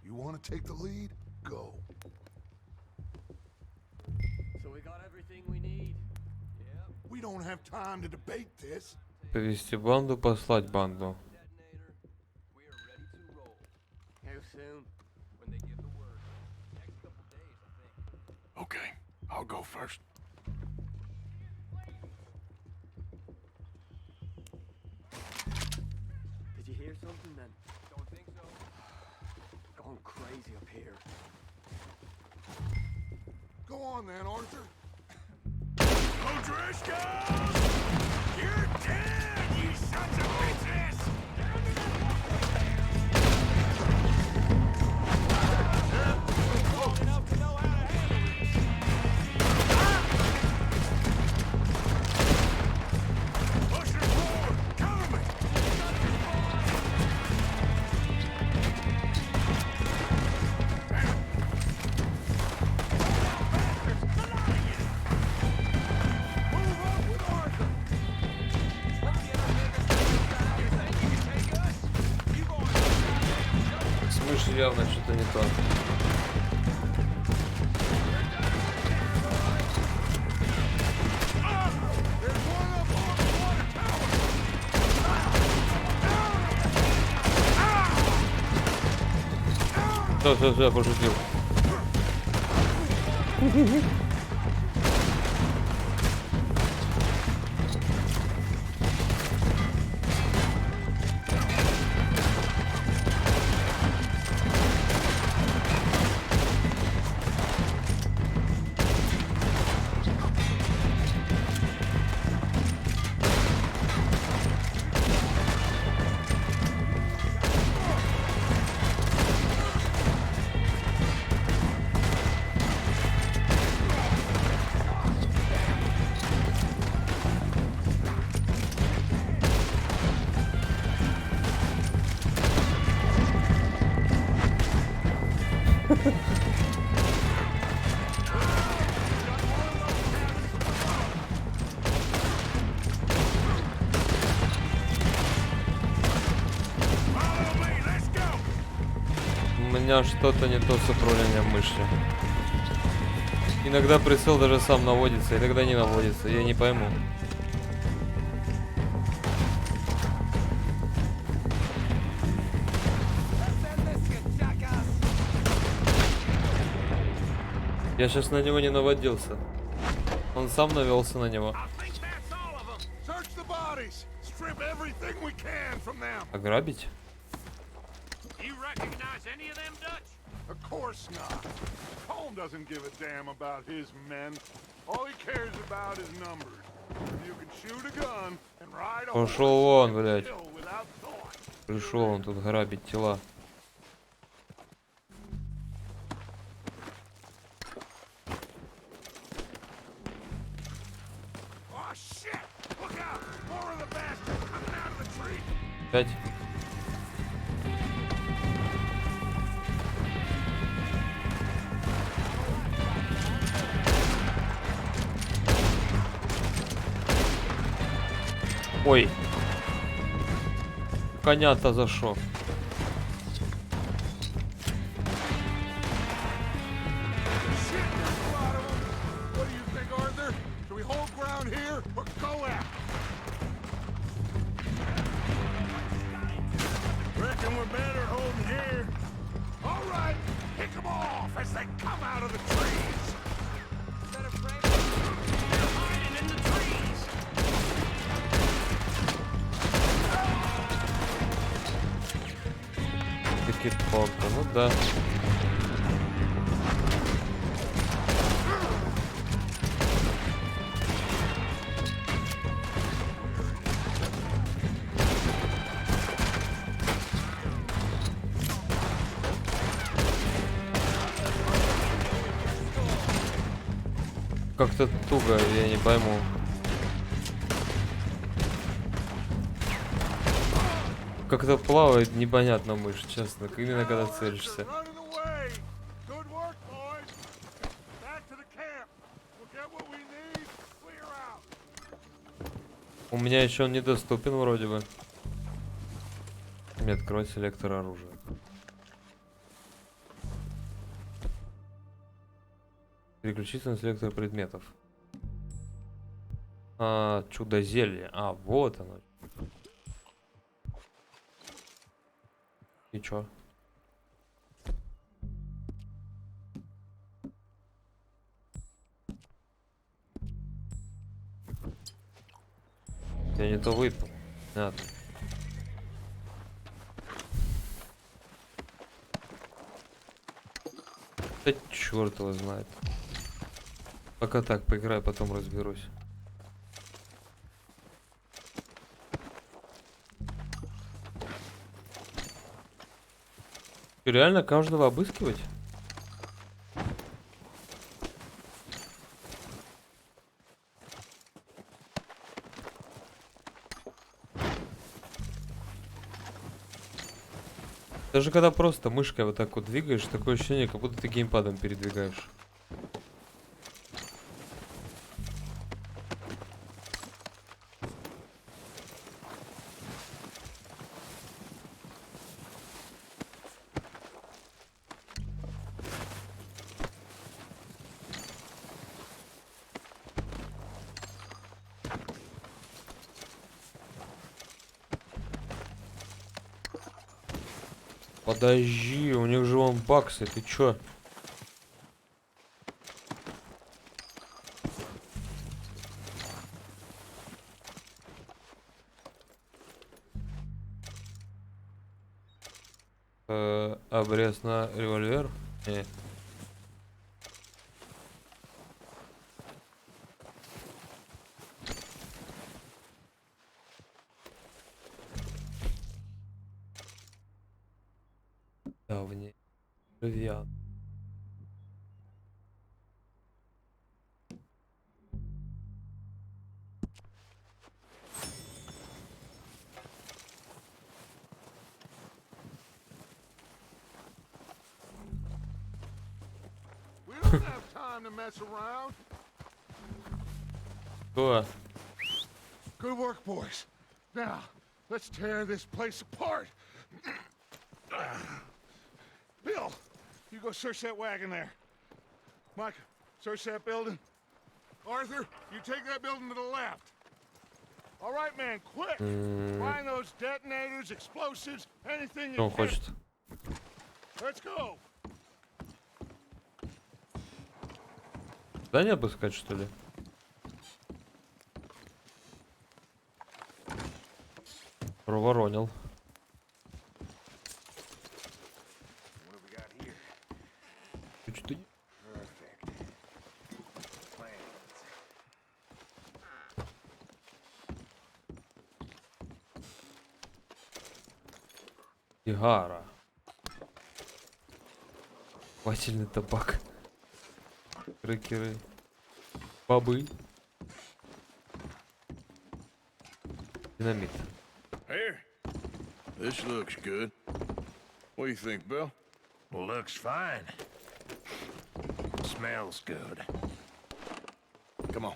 You want to take the lead? Go. So we got everything we need. We don't have time to debate this. Повести банду, послать банду. How soon? When they give the word. Next couple days, I think. Okay, I'll go first. Did you hear something then? Don't think so. Going crazy up here. Go on then, Arthur. O'Driscoll! You're dead, you sons of bitches! Enough to know how to handle it. Pushing forward! Cover me! С мышью явно что-то не то. Все, пошутил. меня что-то не то с управлением мыши. Иногда прицел даже сам наводится, иногда не наводится. Я не пойму. Я сейчас на него не наводился. Он сам навелся на него. Ограбить? Of course not. Colm doesn't give a damn about his men. All he cares about is numbers. You can shoot a gun and ride a horse Пошел вон, and блядь. kill without thought. Пришел он тут грабить тела. Oh shit! Look out! More of the bastards coming out of the tree. 5. Ой. Коня-то зашел. Shit, there's a lot of them. What do you think, Arthur? Should we hold ground here or go out? Reckon we're better holding here. All right, pick them off as they come out of the trees. They're hiding in the trees. Палка, ну да. Как-то туго, я не пойму. Как-то плавает непонятно мышь, честно, именно когда целишься. У меня еще он недоступен вроде бы. Мне открывать селектор оружия. Переключиться на селектор предметов. Чудо зелье. Вот оно. И чё? Я не то выпил. Понятно. Да черт его знает. Пока так поиграю, потом разберусь. И реально каждого обыскивать? Даже когда просто мышкой вот так вот двигаешь, такое ощущение, как будто ты геймпадом передвигаешь. Подожди, у них же вон баксы, ты чё? Обрез на револьвер? Не. Давний. Привет. We don't have time to mess around. Что? Good work, boys. Now, let's tear this place apart. Bill, you go search that wagon there. Micah, search that building. Arthur, you take that building to the left. All right, man, quick. Find those detonators, explosives, anything you Он can. хочет. Let's go. Здание обыскать, что ли? Проворонил. What have we got here? Что-то... Perfect. Plans. Сигара. Вательный табак. Крекеры. Бобы. Динамит. Here. This looks good. What do you think, Bill? Looks fine. Smells good. Come on.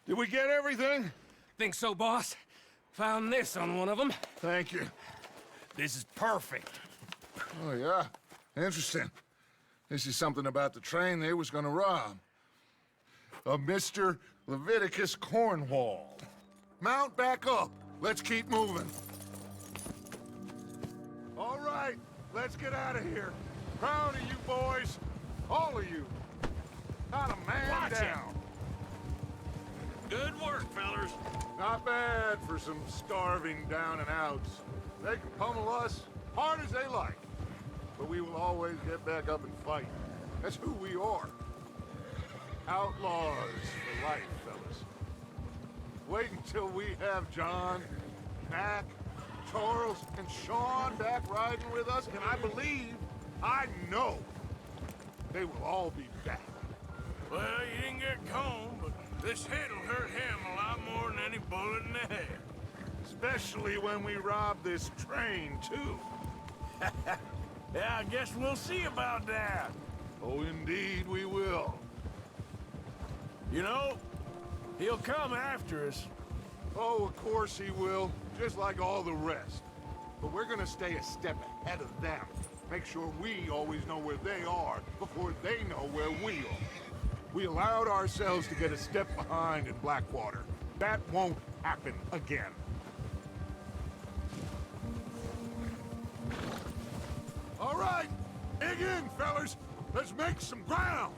Did we get everything? Think so, boss? Found this on one of them. Thank you. This is perfect. Oh, yeah? Interesting. This is something about the train they was gonna rob. A Mr. Leviticus Cornwall. Mount back up. Let's keep moving. All right, let's get out of here. Proud of you boys. All of you. Not a man Watch it. down. Good work, fellers. Not bad for some starving down and outs. They can pummel us hard as they like. But we will always get back up and fight. That's who we are. Outlaws for life, fellas. Wait until we have John, Mac, Charles, and Sean back riding with us, and I know, they will all be back. Well, you didn't get Cone, but this hit'll hurt him a lot more than any bullet in the head. Especially when we rob this train, too. Yeah, I guess we'll see about that. Oh, indeed we will. You know, he'll come after us. Oh, of course he will, just like all the rest. But we're gonna stay a step ahead of them. Make sure we always know where they are before they know where we are. We allowed ourselves to get a step behind in Blackwater. That won't happen again. All right, dig in, fellas. Let's make some ground.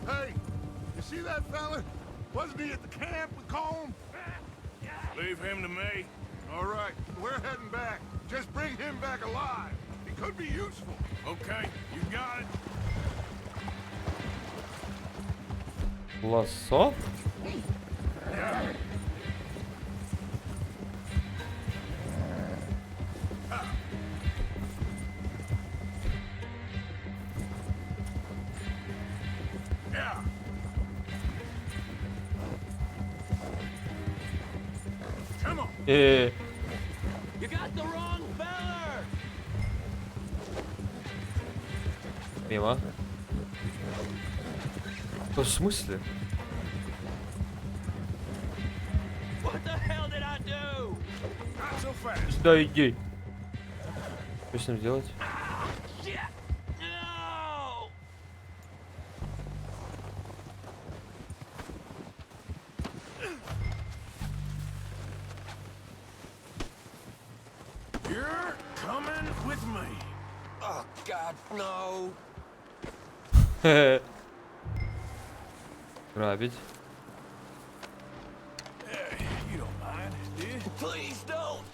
Hey, you see that fella? Wasn't he at the camp with Colm? Leave him to me. All right, we're heading back. Just bring him back alive. He could be useful. Okay, you got it. Лассо? Yeah. Come on. You got the wrong feller. Мимо. В смысле? What the hell did I do? Not so fast. Сюда иди. Что с ним делать? Shit! No! You're coming with me. Oh God, no! Грабить. You don't mind, do you? Please don't!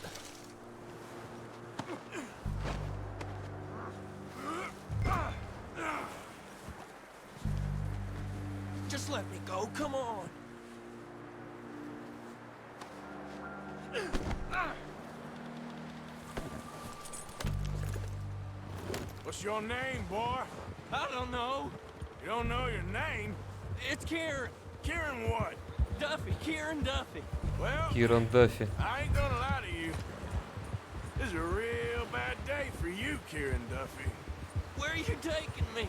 Just let me go, come on! What's your name, boy? I don't know. You don't know your name? It's Kieran. Kieran what? Duffy, Kieran Duffy. Well, Киран Даффи. I ain't gonna lie to you. This is a real bad day for you, Kieran Duffy. Where are you taking me?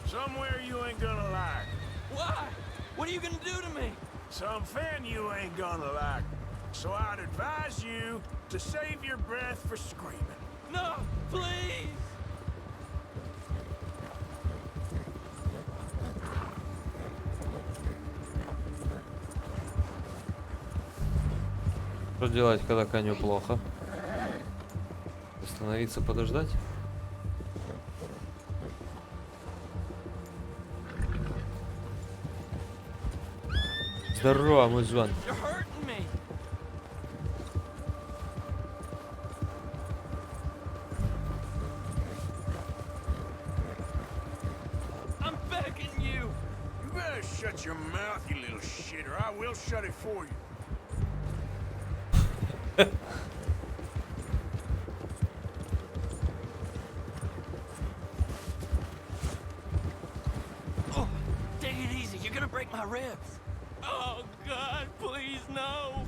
Somewhere you ain't gonna like. Why? What are you gonna do to me? Something you ain't gonna like. So I'd advise you to save your breath for screaming. No, please! Что делать, когда коню плохо? Остановиться, подождать? Здорово, мой Жан. You're hurting me. I'm begging you. You better shut your mouth, you little shit, or I will shut it for you. Oh, take it easy. You're gonna break my ribs. Oh, God, please, no.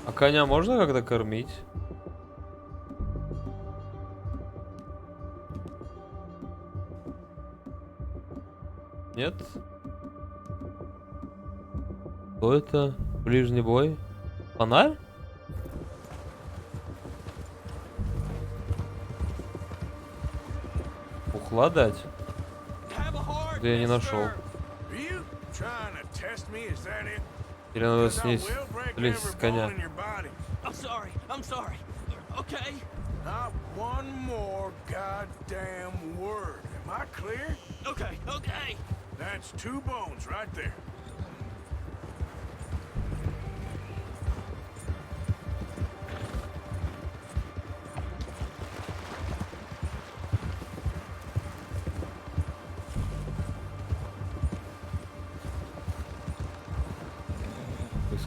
А коня можно как-то кормить? Нет? Что это? Ближний бой? Фонарь? Ухла дать? Have a heart, Да я не нашел. Are you trying to test me? Is that it? Или надо 'Cause I снизь, will break слезть every с коня. bone in your body. I'm sorry. I'm sorry. Okay. Not one more goddamn word. Am I clear? Okay. Okay. That's 2 bones right there.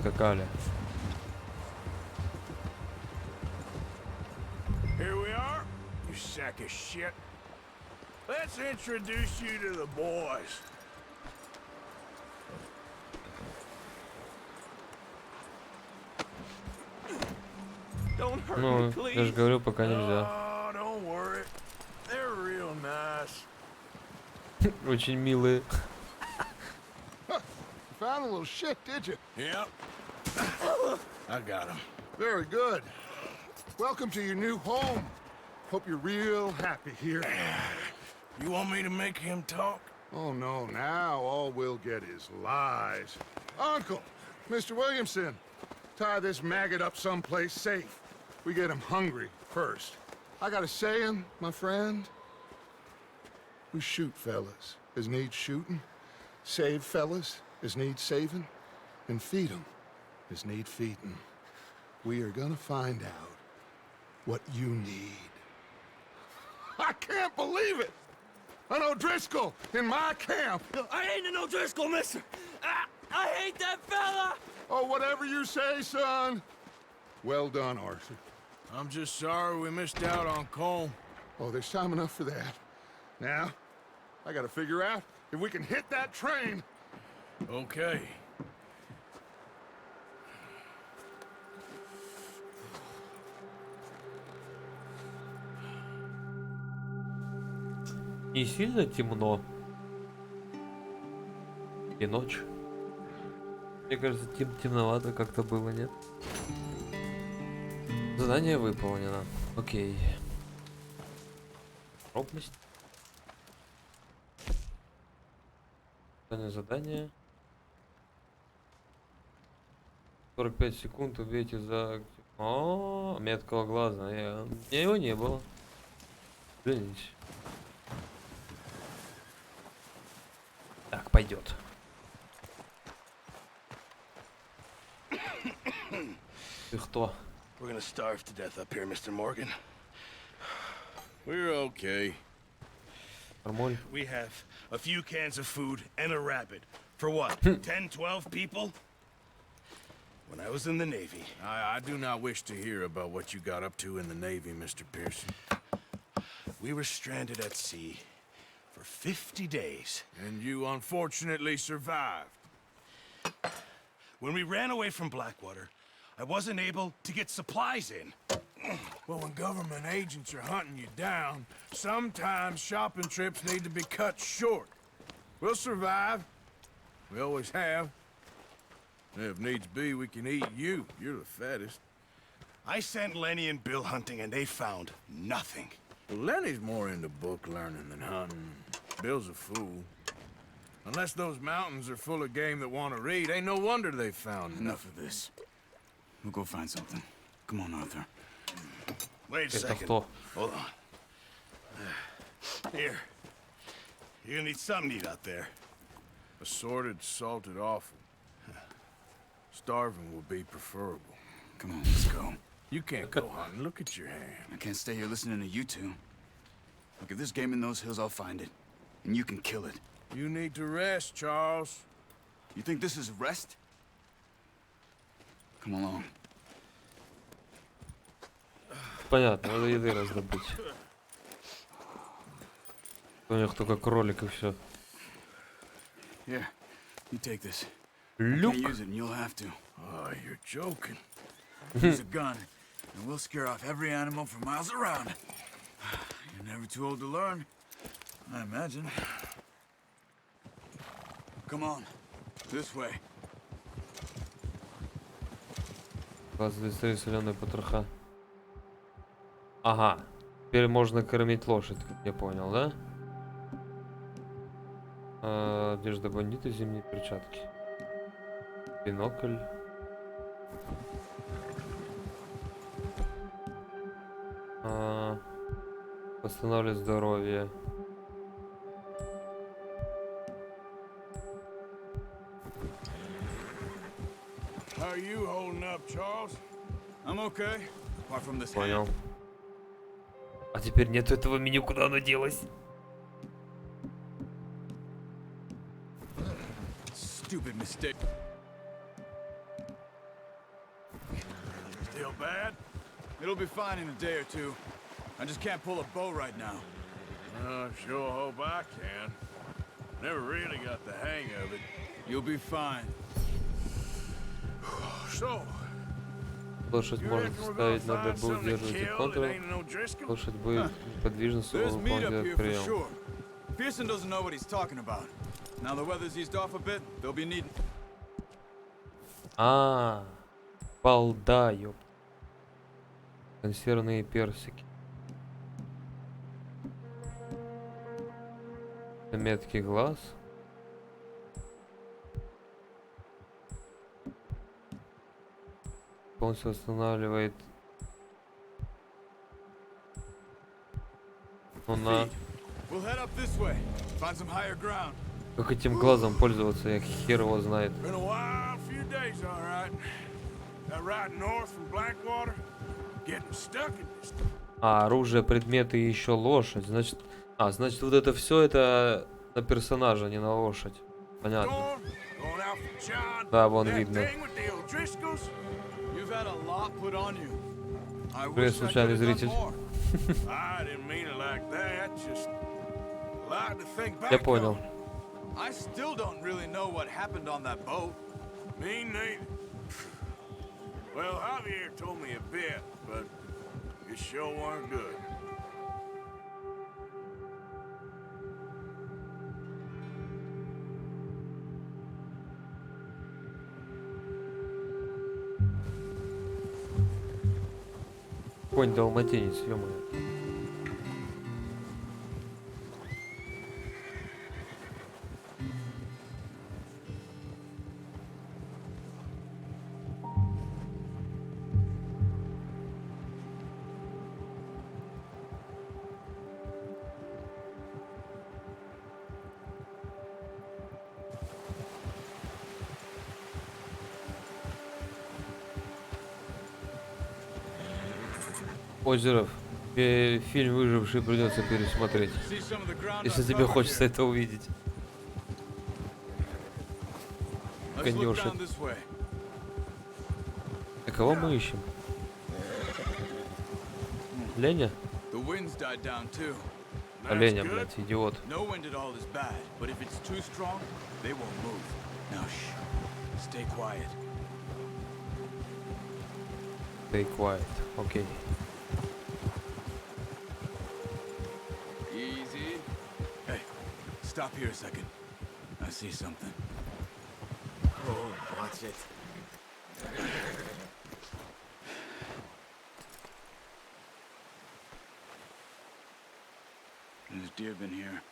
Скакали. Here we are, you sack of shit. Let's introduce you to the boys. Don't hurt me, Ну, я же please. говорю, пока нельзя. Oh, don't worry. They're real nice. Очень милые. Found a little shit, did you? Yep. I got him. Very good. Welcome to your new home. Hope you're real happy here. You want me to make him talk? Oh, no, now all we'll get is lies. Uncle, Mr. Williamson, tie this maggot up someplace safe. We get him hungry first. I got a saying, my friend. We shoot fellas as need shooting, save fellas as need saving, and feed 'em as need feeding. We are gonna find out what you need. I can't believe it! An O'Driscoll in my camp! I ain't an O'Driscoll, mister. I hate that fella. Oh, whatever you say, son. Well done, Arthur. I'm just sorry we missed out on Colm. Oh, there's time enough for that. Now, I gotta figure out if we can hit that train. Okay. Не сильно темно. И ночь. Мне кажется, темновато как-то было, нет? Задание выполнено. Окей. Пробность. Задание. 45 секунд убейте за... О, меткого глаза. У меня его не было. Извините. Так, пойдет. Ты кто? We're gonna starve to death up here, Mr. Morgan. We're okay. Нормуль. We have a few cans of food and a rabbit. For what, 10, 12 people? When I was in the Navy... I do not wish to hear about what you got up to in the Navy, Mr. Pearson. We were stranded at sea for 50 days. And you unfortunately survived. When we ran away from Blackwater, I wasn't able to get supplies in. Well, when government agents are hunting you down, sometimes shopping trips need to be cut short. We'll survive. We always have. And if needs be, we can eat you. You're the fattest. I sent Lenny and Bill hunting, and they found nothing. Well, Lenny's more into book learning than hunting. Bill's a fool. Unless those mountains are full of game that want to read, ain't no wonder they found Enough of this. We'll go find something. Come on, Arthur. Wait a second. Hold on. Here. You're gonna need something to eat out there. Assorted, salted offal. Starving will be preferable. Come on, let's go. You can't go hunting. Look at your hand. I can't stay here listening to you two. Look, if there's game in those hills, I'll find it. And you can kill it. You need to rest, Charles. You think this is rest? Come along. Понятно, надо еды раздобыть. У них только кролик и все. Here, you take this. Luke. You can't use it, and you'll have to. Oh, you're joking. Use a gun, and we'll scare off every animal for miles around. You're never too old to learn, I imagine. Come on, this way. Листвы соленые потроха. Ага. Теперь можно кормить лошадь, как я понял, да? Одежда бандита, зимние перчатки. Бинокль. Восстанавливать здоровье. How are you holding up, Charles? I'm okay, apart from this. Понял. А теперь нету этого меню, куда оно делось? Stupid mistake. Still bad? It'll be fine in a day or two. I just can't pull a bow right now. Sure hope I can. Never really got the hang of it. You'll be fine. So, Лошадь может ставить на дыбу, удерживать и контур. Лошадь будет неподвижно, There's слово meat up выполнять here for прием. sure. Pearson doesn't know what he's talking about. Now the weather's eased off a bit, they'll be needing. Балда, ёп. Консервные персики. Меткий глаз. Полностью восстанавливает. На. We'll head up this way. Find some higher ground. Как этим глазом пользоваться, я хер его знает. Been a wild few days, all right. That ride north from Blackwater, getting stuck in this. Оружие, предметы и еще лошадь. Значит, значит вот это все это на персонажа, не на лошадь. Понятно. Да, вон видно. Привет, случайный зритель. Я понял. I still don't really know what happened on that boat. Me neither. Well, Javier told me a bit, but it sure weren't good. Конь далматинец, ё-моё. Озеров. Фильм «Выживший» придется пересмотреть, если тебе хочется это увидеть. Конёшек. А кого мы ищем? Леня? Леня, блядь, идиот. Stay quiet. Окей. Stop here a second. I see something. Oh, watch it. There's deer been here.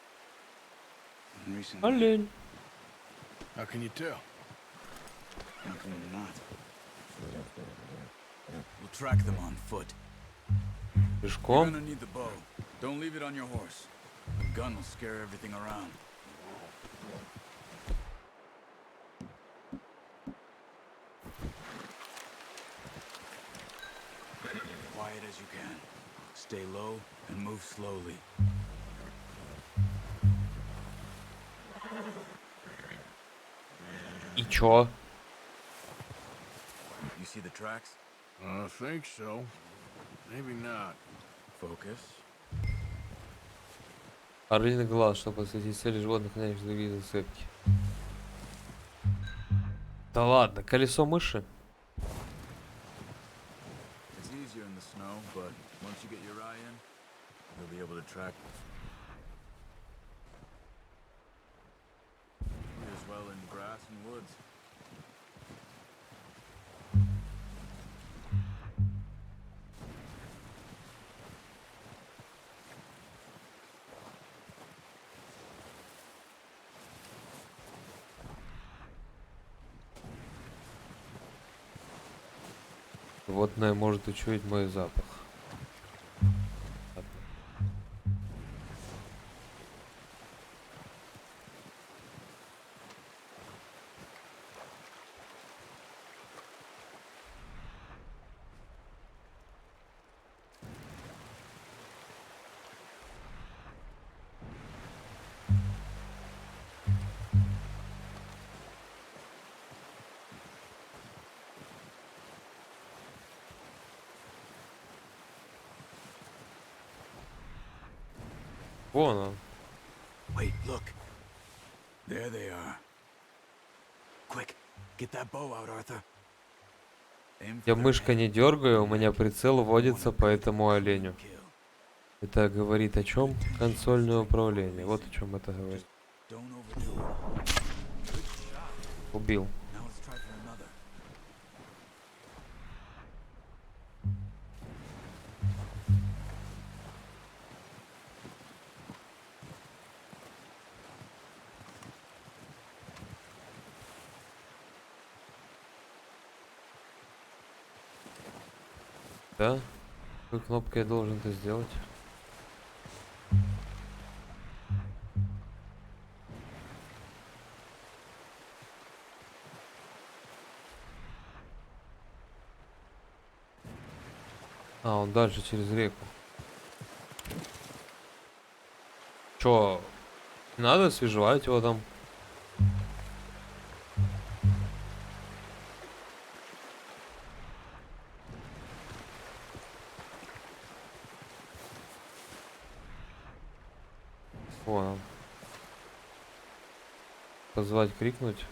Recently. Олень. How can you tell? How can you not? We'll track them on foot. You're Пешком. gonna need the bow. Don't leave it on your horse. The gun will scare everything around. Quiet as you can. Stay low and move slowly. И чё? You see the tracks? I think so. Maybe not. Focus. Орлиный глаз, чтобы подсветить цели животных, конечно, другие зацепки. Да ладно, колесо мыши? It's easier in the snow, but once you get your eye in, you'll be able to track as well in grass and woods. Животное может учуять мой запах. Вон он. Wait, look. There they are. Quick, get that bow out, Arthur. Я мышка не дергаю, у меня прицел вводится по этому оленю. Это говорит о чем? Консольное управление. Вот о чем это говорит. Убил. Да? Какой кнопкой я должен это сделать? А, он дальше через реку. Чё? Не надо освежевать его там? Понял. Позвать, крикнуть.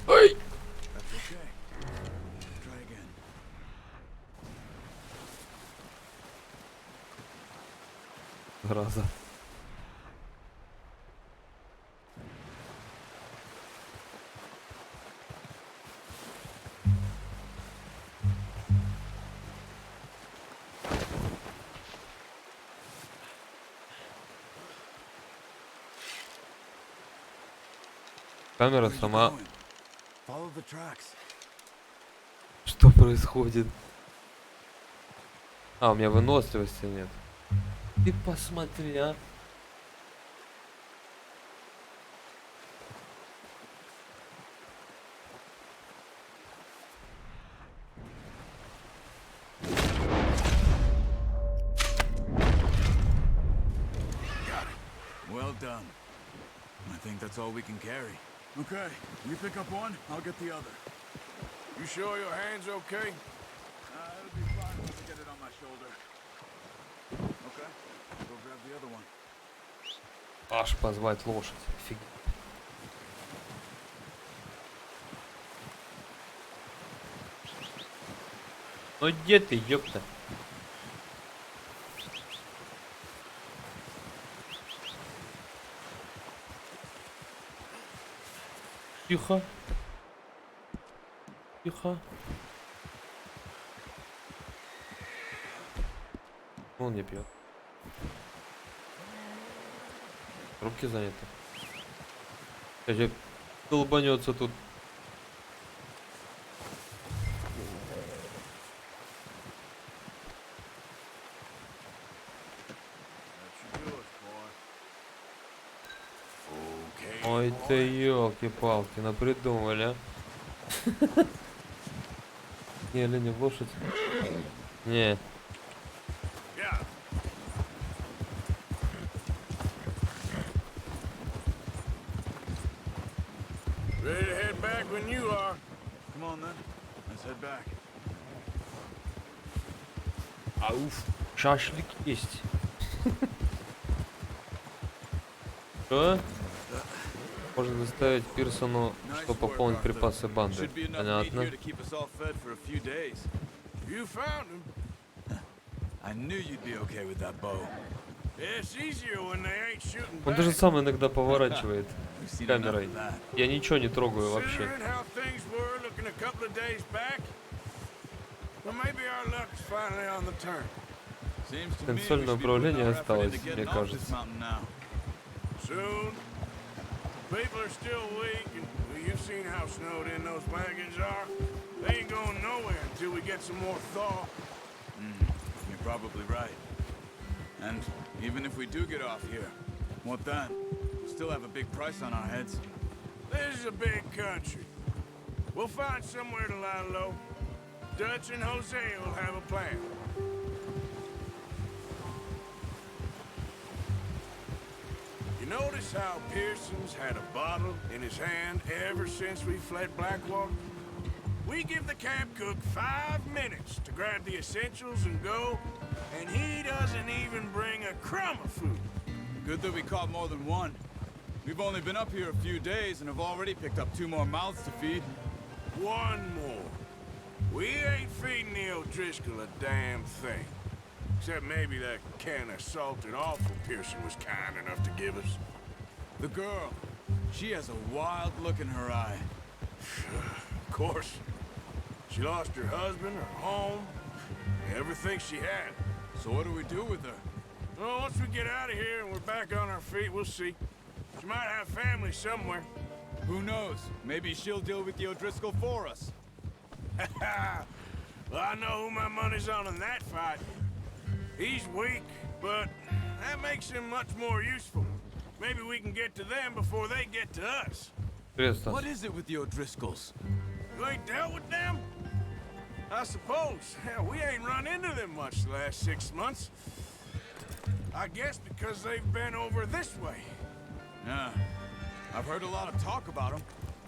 Ой! Зараза. Камера сама. Что происходит? А, у меня выносливости нет. Ты посмотри, а. Well done. I think that's all we can carry. Okay, you pick up one, I'll get the other. You sure your hand's okay? It'll be fine once I get it on my shoulder. Okay, go grab the other one. Аж позвать лошадь. Офигеть. Ну где ты, ёпта? Тихо. Тихо. Он не пьет. Трубки заняты. Сейчас долбанется тут. Ой ты елки-палки, напридумывали, а? Не, олень в лошадь. Не. Ready to head back when you are. Come on then. Let's head back. Ауф, шашлык есть. Что? Можно заставить Пирсону, что пополнить припасы банды. Понятно. You found him. I knew you'd be okay with that bow. It's easier when they ain't shooting Он back. даже сам иногда поворачивает камерой. Я ничего не трогаю вообще. Considering how things were looking a couple of days back, well, maybe our luck's finally on the turn. Консольное управление осталось, мне кажется. Soon. People are still weak, and well, you've seen how snowed in those wagons are. They ain't going nowhere until we get some more thaw. You're probably right. And even if we do get off here, what then? We'll still have a big price on our heads. This is a big country. We'll find somewhere to lie low. Dutch and Jose will have a plan. You notice how Pearson's had a bottle in his hand ever since we fled Blackwater? We give the camp cook 5 minutes to grab the essentials and go, and he doesn't even bring a crumb of food. Good that we caught more than one. We've only been up here a few days and have already picked up 2 more mouths to feed. One more. We ain't feeding the O'Driscoll a damn thing. Except maybe that can of salted offal Pearson was kind enough to give us. The girl. She has a wild look in her eye. Of course. She lost her husband, her home, everything she had. So what do we do with her? Well, once we get out of here and we're back on our feet, we'll see. She might have family somewhere. Who knows? Maybe she'll deal with the O'Driscoll for us. Well, I know who my money's on in that fight. He's weak, but that makes him much more useful. Maybe we can get to them before they get to us. What is it with the O'Driscolls? You ain't dealt with them? I suppose. Hell, we ain't run into them much the last 6 months. I guess because they've been over this way. Yeah. I've heard a lot of talk about them.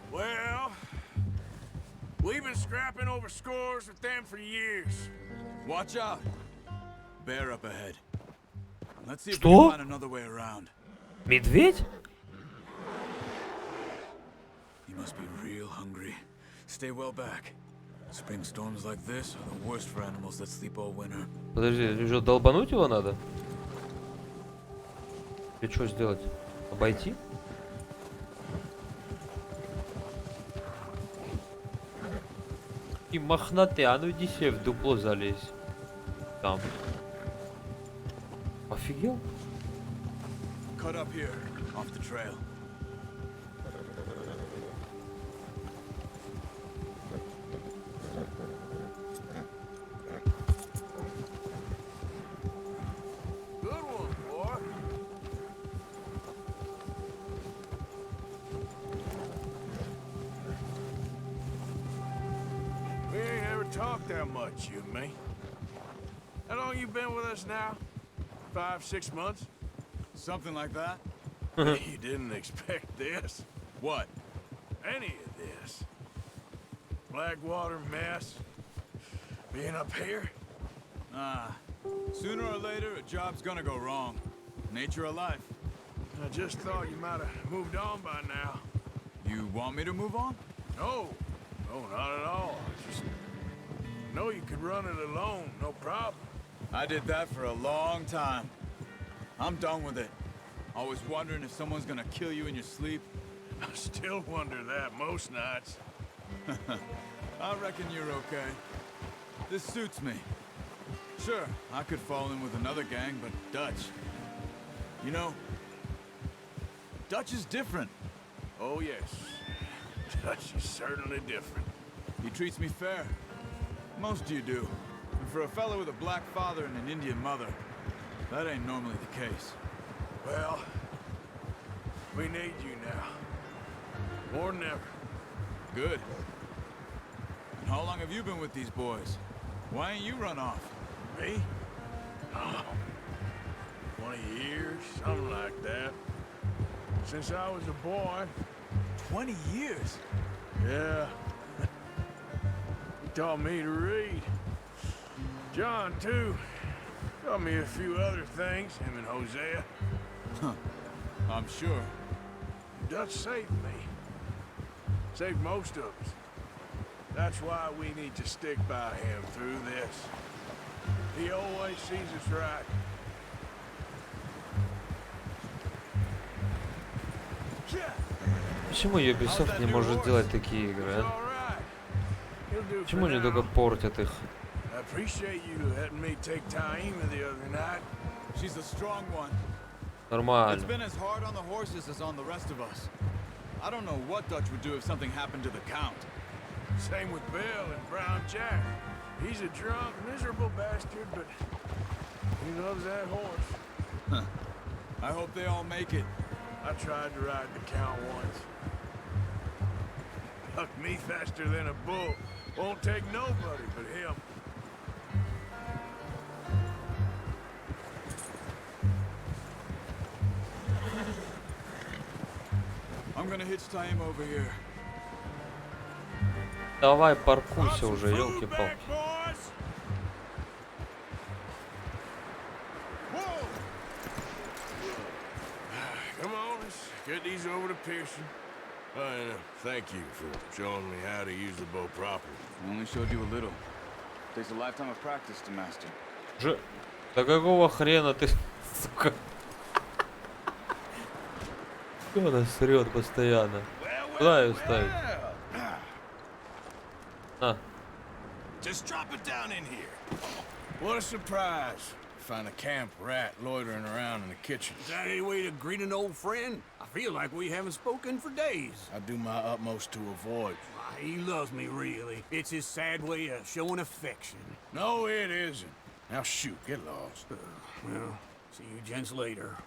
Well, we've been scrapping over scores with them for years. Watch out. Bear up ahead. Let's see if we can find another way around. Медведь? He must be real hungry. Stay well back. Spring storms like this are the worst for animals that sleep all winter. Подожди, уже долбануть его надо? И что сделать? Обойти? И мохнатый, а ну иди себе в дупло залезь. Там. Офигел? Cut up here, off the trail. Good one, boy. We ain't ever talked that much, you and me. How long you been with us now? 5, 6 months? Something like that. You didn't expect this. What? Any of this. Blackwater mess. Being up here. Sooner or later, a job's gonna go wrong. Nature of life. I just thought you might have moved on by now. You want me to move on? No. No, not at all. Just know you could run it alone, no problem. I did that for a long time. I'm done with it. Always wondering if someone's gonna kill you in your sleep. I still wonder that most nights. I reckon you're okay. This suits me. Sure, I could fall in with another gang, but Dutch... You know, Dutch is different. Oh, yes. Dutch is certainly different. He treats me fair. Most of you do. And for a fellow with a black father and an Indian mother, that ain't normally the case. Well, we need you now. More than ever. Good. And how long have you been with these boys? Why ain't you run off? Me? Oh, 20 years, something like that. Since I was a boy. 20 years? Yeah. He taught me to read. John, too. Taught me a few other things, him and Hosea. Huh. I'm sure. Dutch saved me. Saved most of us. That's why we need to stick by him through this. He always sees us right. Почему Ubisoft не может делать такие игры, а? Почему они только портят их? Нормально. It's been as hard on the horses as on the rest of us. I don't know what Dutch would do if something happened to the Count. Same with Bill and Brown Jack. He's a drunk, miserable bastard, but he loves that horse. Huh. I hope they all make it. I tried to ride the Count once. Bucked me faster than a bull. Won't take nobody but him. I'm gonna hitch tie him over here. Давай паркуйся уже, елки-палки. Come on, let's get these over to Pearson. And thank you for showing me how to use the bow properly. I only showed you a little. Takes a lifetime of practice to master. Да какого хрена ты, сука? Она срет постоянно. Куда ее ставить? На. Just drop it down in here. What a surprise. Find a camp rat loitering around in the kitchen. Is that any way to greet an old friend? I feel like we haven't spoken for days. I do my utmost to avoid. He loves me, really. It's his sad way of showing affection. No, it isn't. Now shoot, get lost. Well, see you gents later.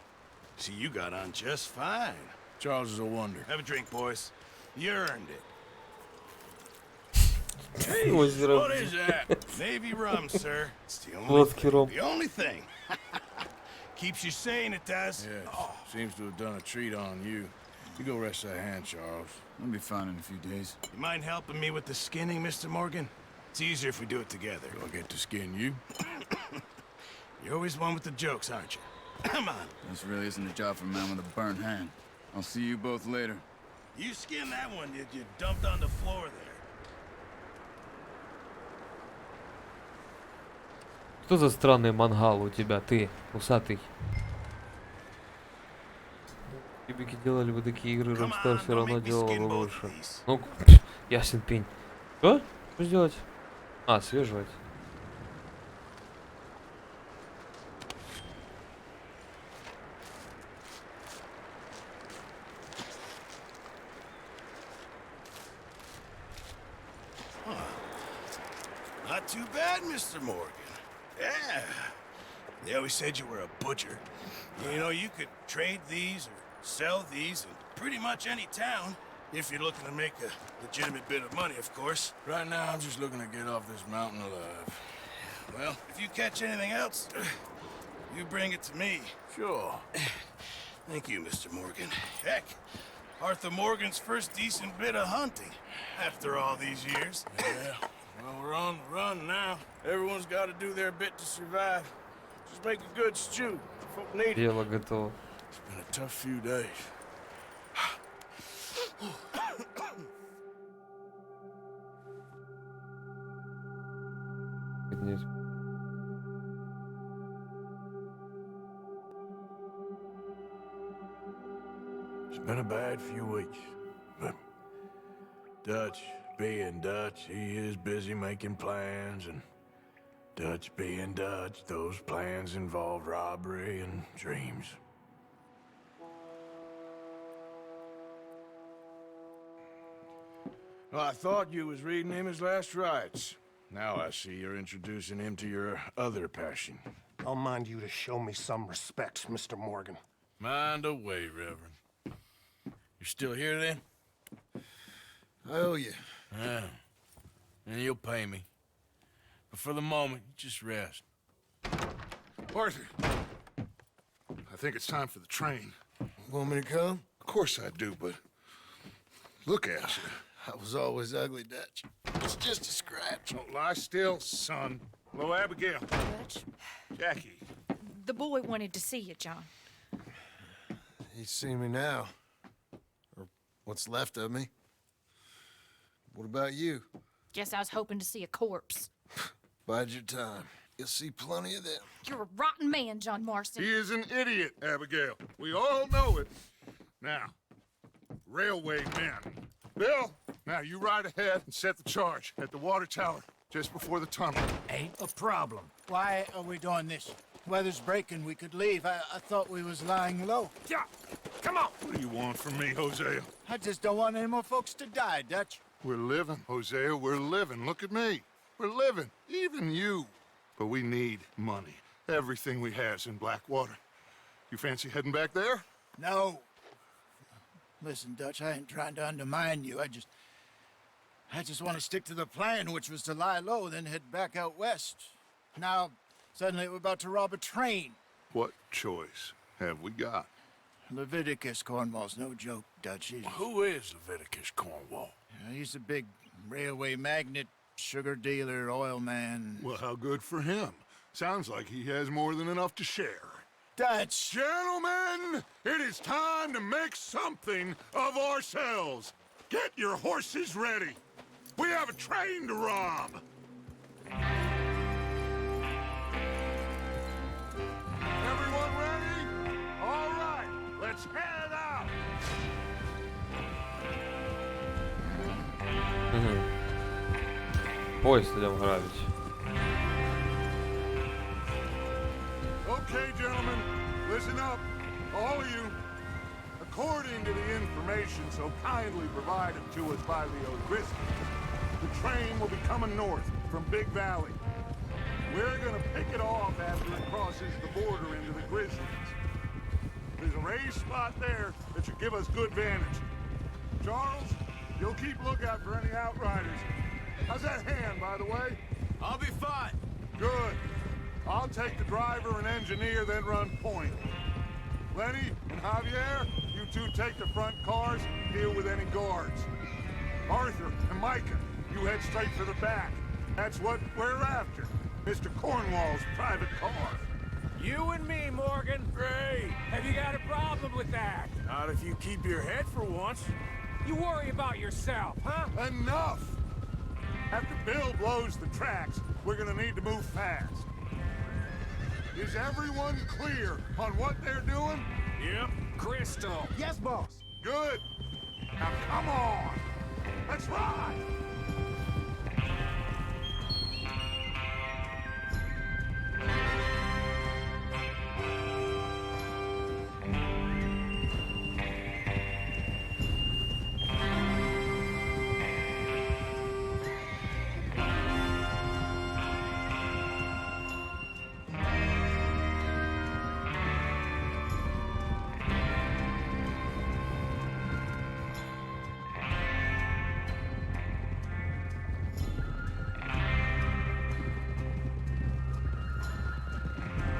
See, you got on just fine. Charles is a wonder. Have a drink, boys. You earned it. Hey, what is that? Navy rum, sir. It's the only thing. Keeps you sane, it does. Yeah, seems to have done a treat on you. You go rest that hand, Charles. I'll be fine in a few days. You mind helping me with the skinning, Mr. Morgan? It's easier if we do it together. Do I get to skin you? You're always one with the jokes, aren't you? Come on. This really isn't a job for a man with a burnt hand. I'll see you both later. You skinned that one, did you? Dumped on the floor there. Что за странный мангал у тебя, ты, усатый? Кубики делали бы такие игры, Rockstar все равно делала бы лучше. Ну, ясен пень. Что? Что сделать? А, свеживать. Not too bad, Mr. Morgan. Yeah. They always said you were a butcher. You know, you could trade these or sell these in pretty much any town. If you're looking to make a legitimate bit of money, of course. Right now, I'm just looking to get off this mountain alive. Well, if you catch anything else, you bring it to me. Sure. Thank you, Mr. Morgan. Heck, Arthur Morgan's first decent bit of hunting after all these years. Yeah. Well, we're on the run now. Everyone's got to do their bit to survive. Just make a good stew. Folk need it. Дело готово. It's been a tough few days. Нет. It's been a bad few weeks. but Dutch being Dutch, he is busy making plans, and Dutch being Dutch, those plans involve robbery and dreams. Well, I thought you was reading him his last rites. Now I see you're introducing him to your other passion. I'll mind you to show me some respect, Mr. Morgan. Mind away, Reverend. You still here, then? I owe you. Yeah. And you'll pay me. But for the moment, just rest. Arthur, I think it's time for the train. Want me to come? Of course I do, but look at you. I was always ugly, Dutch. It's just a scratch. Don't lie still, son. Hello, Abigail. Dutch, Jackie. the boy wanted to see you, John. He's seen me now. Or what's left of me. What about you? Guess I was hoping to see a corpse. Bide your time. You'll see plenty of them. You're a rotten man, John Marston. He is an idiot, Abigail. We all know it. Now, railway men. Bill, now you ride ahead and set the charge at the water tower just before the tunnel. Ain't a problem. Why are we doing this? Weather's breaking, we could leave. I thought we was lying low. Yeah, come on. What do you want from me, Hosea? I just don't want any more folks to die, Dutch. We're living, Hosea, we're living. Look at me. We're living, even you. But we need money. Everything we has in Blackwater. You fancy heading back there? No. Listen, Dutch, I ain't trying to undermine you. I just want to stick to the plan, which was to lie low, then head back out west. Now, suddenly we're about to rob a train. What choice have we got? Leviticus Cornwall's no joke, Dutch. Who is Leviticus Cornwall? He's a big railway magnate, sugar dealer, oil man. Well, how good for him. Sounds like he has more than enough to share. Dutch! Gentlemen, it is time to make something of ourselves. Get your horses ready. We have a train to rob. Everyone ready? All right, let's head out. Поезд идем грабить. Okay, gentlemen, listen up, all of you. According to the information so kindly provided to us by the O'Driscolls, the train will be coming north from Big Valley. We're gonna pick it off after it crosses the border into the Grizzlies. There's a raised spot there that should give us good vantage. Charles, you'll keep lookout for any outriders. How's that hand, by the way? I'll be fine. Good. I'll take the driver and engineer, then run point. Lenny and Javier, you two take the front cars, deal with any guards. Arthur and Micah, you head straight for the back. That's what we're after. Mr. Cornwall's private car. You and me, Morgan. Great. Have you got a problem with that? Not if you keep your head for once. You worry about yourself, huh? Enough! After Bill blows the tracks, we're gonna need to move fast. Is everyone clear on what they're doing? Yep. Crystal. Yes, boss. Good. Now come on. Let's ride.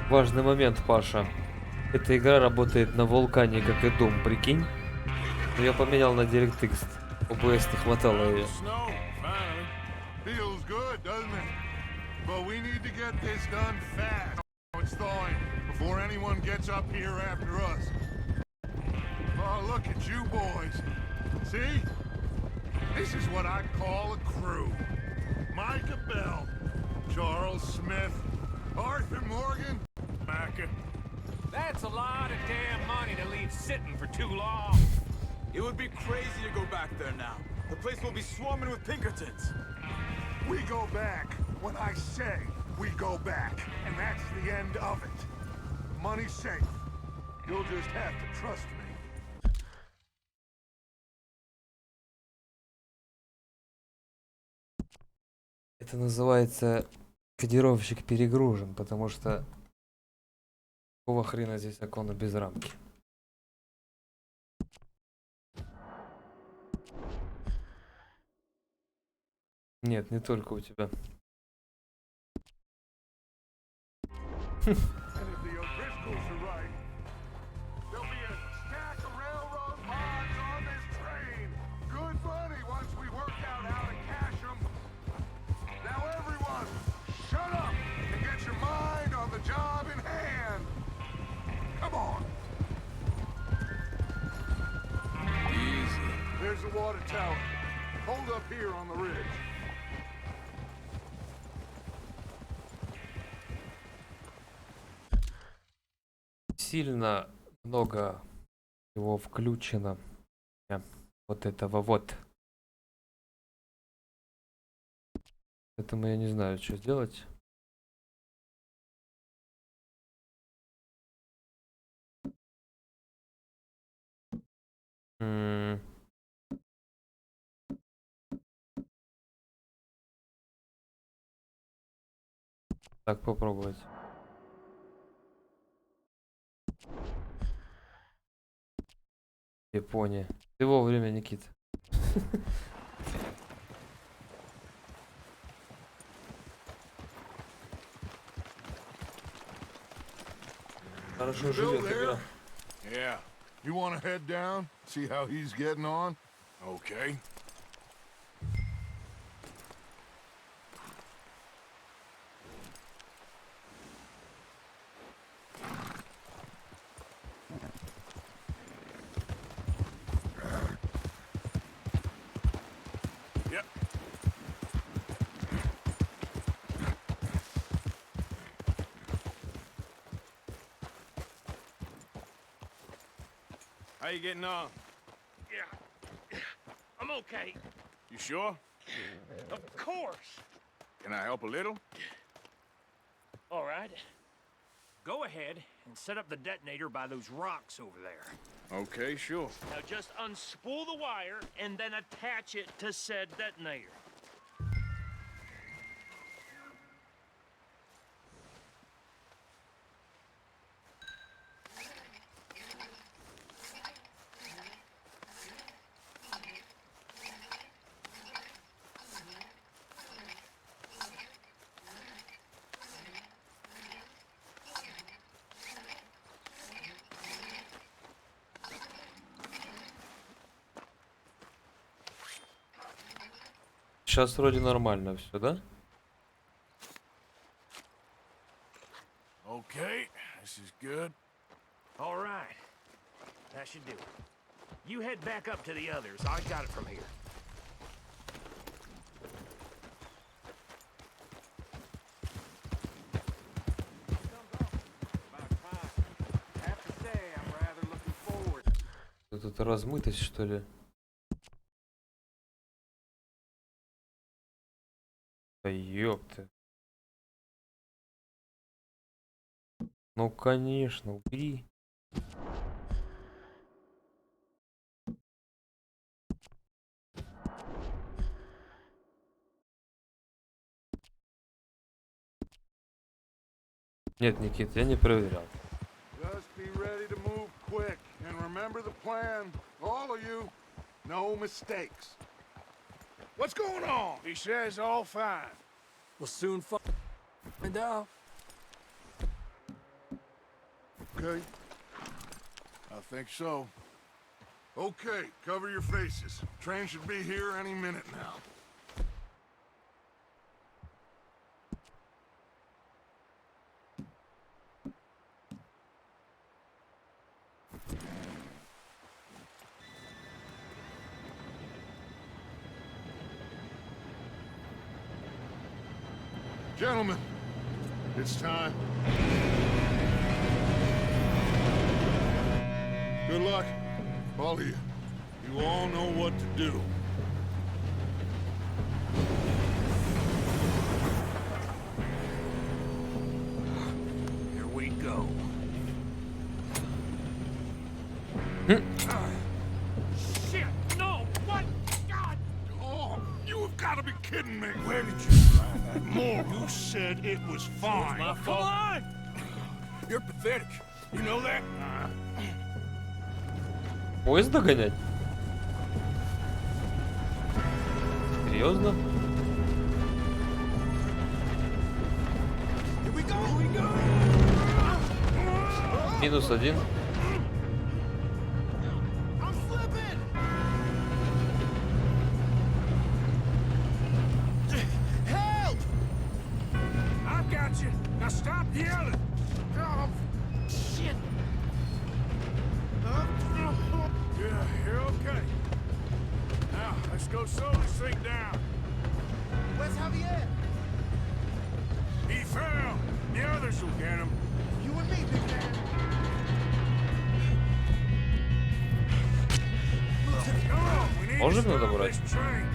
Важный момент, Паша. Эта игра работает на вулкане, как и Doom, прикинь? Но я поменял на DirectX. OBS не хватало ее. Feels good, doesn't it? But we need to get this done fast. It's thawing before anyone gets up here after us. Oh, look at you boys. See? This is what I call a crew. Micah Bell, Charles Smith, Arthur Morgan. Micah. That's a lot of damn money to leave sitting for too long. It would be crazy to go back there now. The place will be swarming with Pinkertons. We go back when I say we go back, and that's the end of it. Money's safe. You'll just have to trust me. Это называется кодировщик перегружен, потому что какого хрена здесь окно без рамки? Нет, не только у тебя. And if the O'Driscolls are right, there'll be a stack of railroad bonds on this train. Good money once we work out how to cash them. Now everyone, shut up and get your mind on the job in hand. Come on. Easy. There's the water tower. Hold up here on the ridge. Сильно много его включено. Вот этого вот. Поэтому я не знаю, что сделать. Так, попробовать. Япония. Ты вовремя, Никит. Хорошо живет игра. Yeah. You want to head down? See how he's getting on? Okay. Yep. How you getting on? Yeah. I'm okay. You sure? Of course. Can I help a little? All right. Go ahead and set up the detonator by those rocks over there. Okay, sure. Now just unspool the wire and then attach it to said detonator. Сейчас вроде нормально все, да? Okay, this is good. All right. That should do it. You head back up to the others. I got it from here. Тут размытость, что ли? Да ёпты. Ну конечно, убери. Нет, Никит, я не проверял. Just be ready to move quick and remember the plan. All of you, no mistakes. What's going on? He says all fine. We'll soon find out. Okay. I think so. Okay, cover your faces. Train should be here any minute now. Gentlemen, it's time. Good luck, all of you. You all know what to do. Here we go. Shit, no! What? God! Oh, you have got to be kidding me! Where did you find that? More. You said it was fine. My fault. Come on! You're pathetic. You know that? Поезд догонять? Серьезно? Here we go! Here we go! -1. I'm slipping! Help! I've got you. Now stop yelling. Oh, shit. Yeah, you're okay. Now, let's go slow this thing down. Where's Javier? He fell. The others will get him. You and me, big man. Come on, we need Можем to надо stop брать? this train.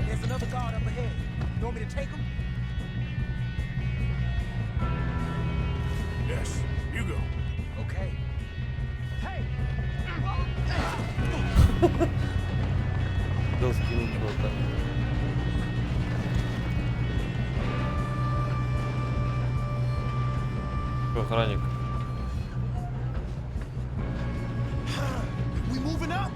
There's another guard up ahead. You want me to take him? Yes, you go. Okay. Hey! Хотел скинуть чего-то. Охранник. We moving up?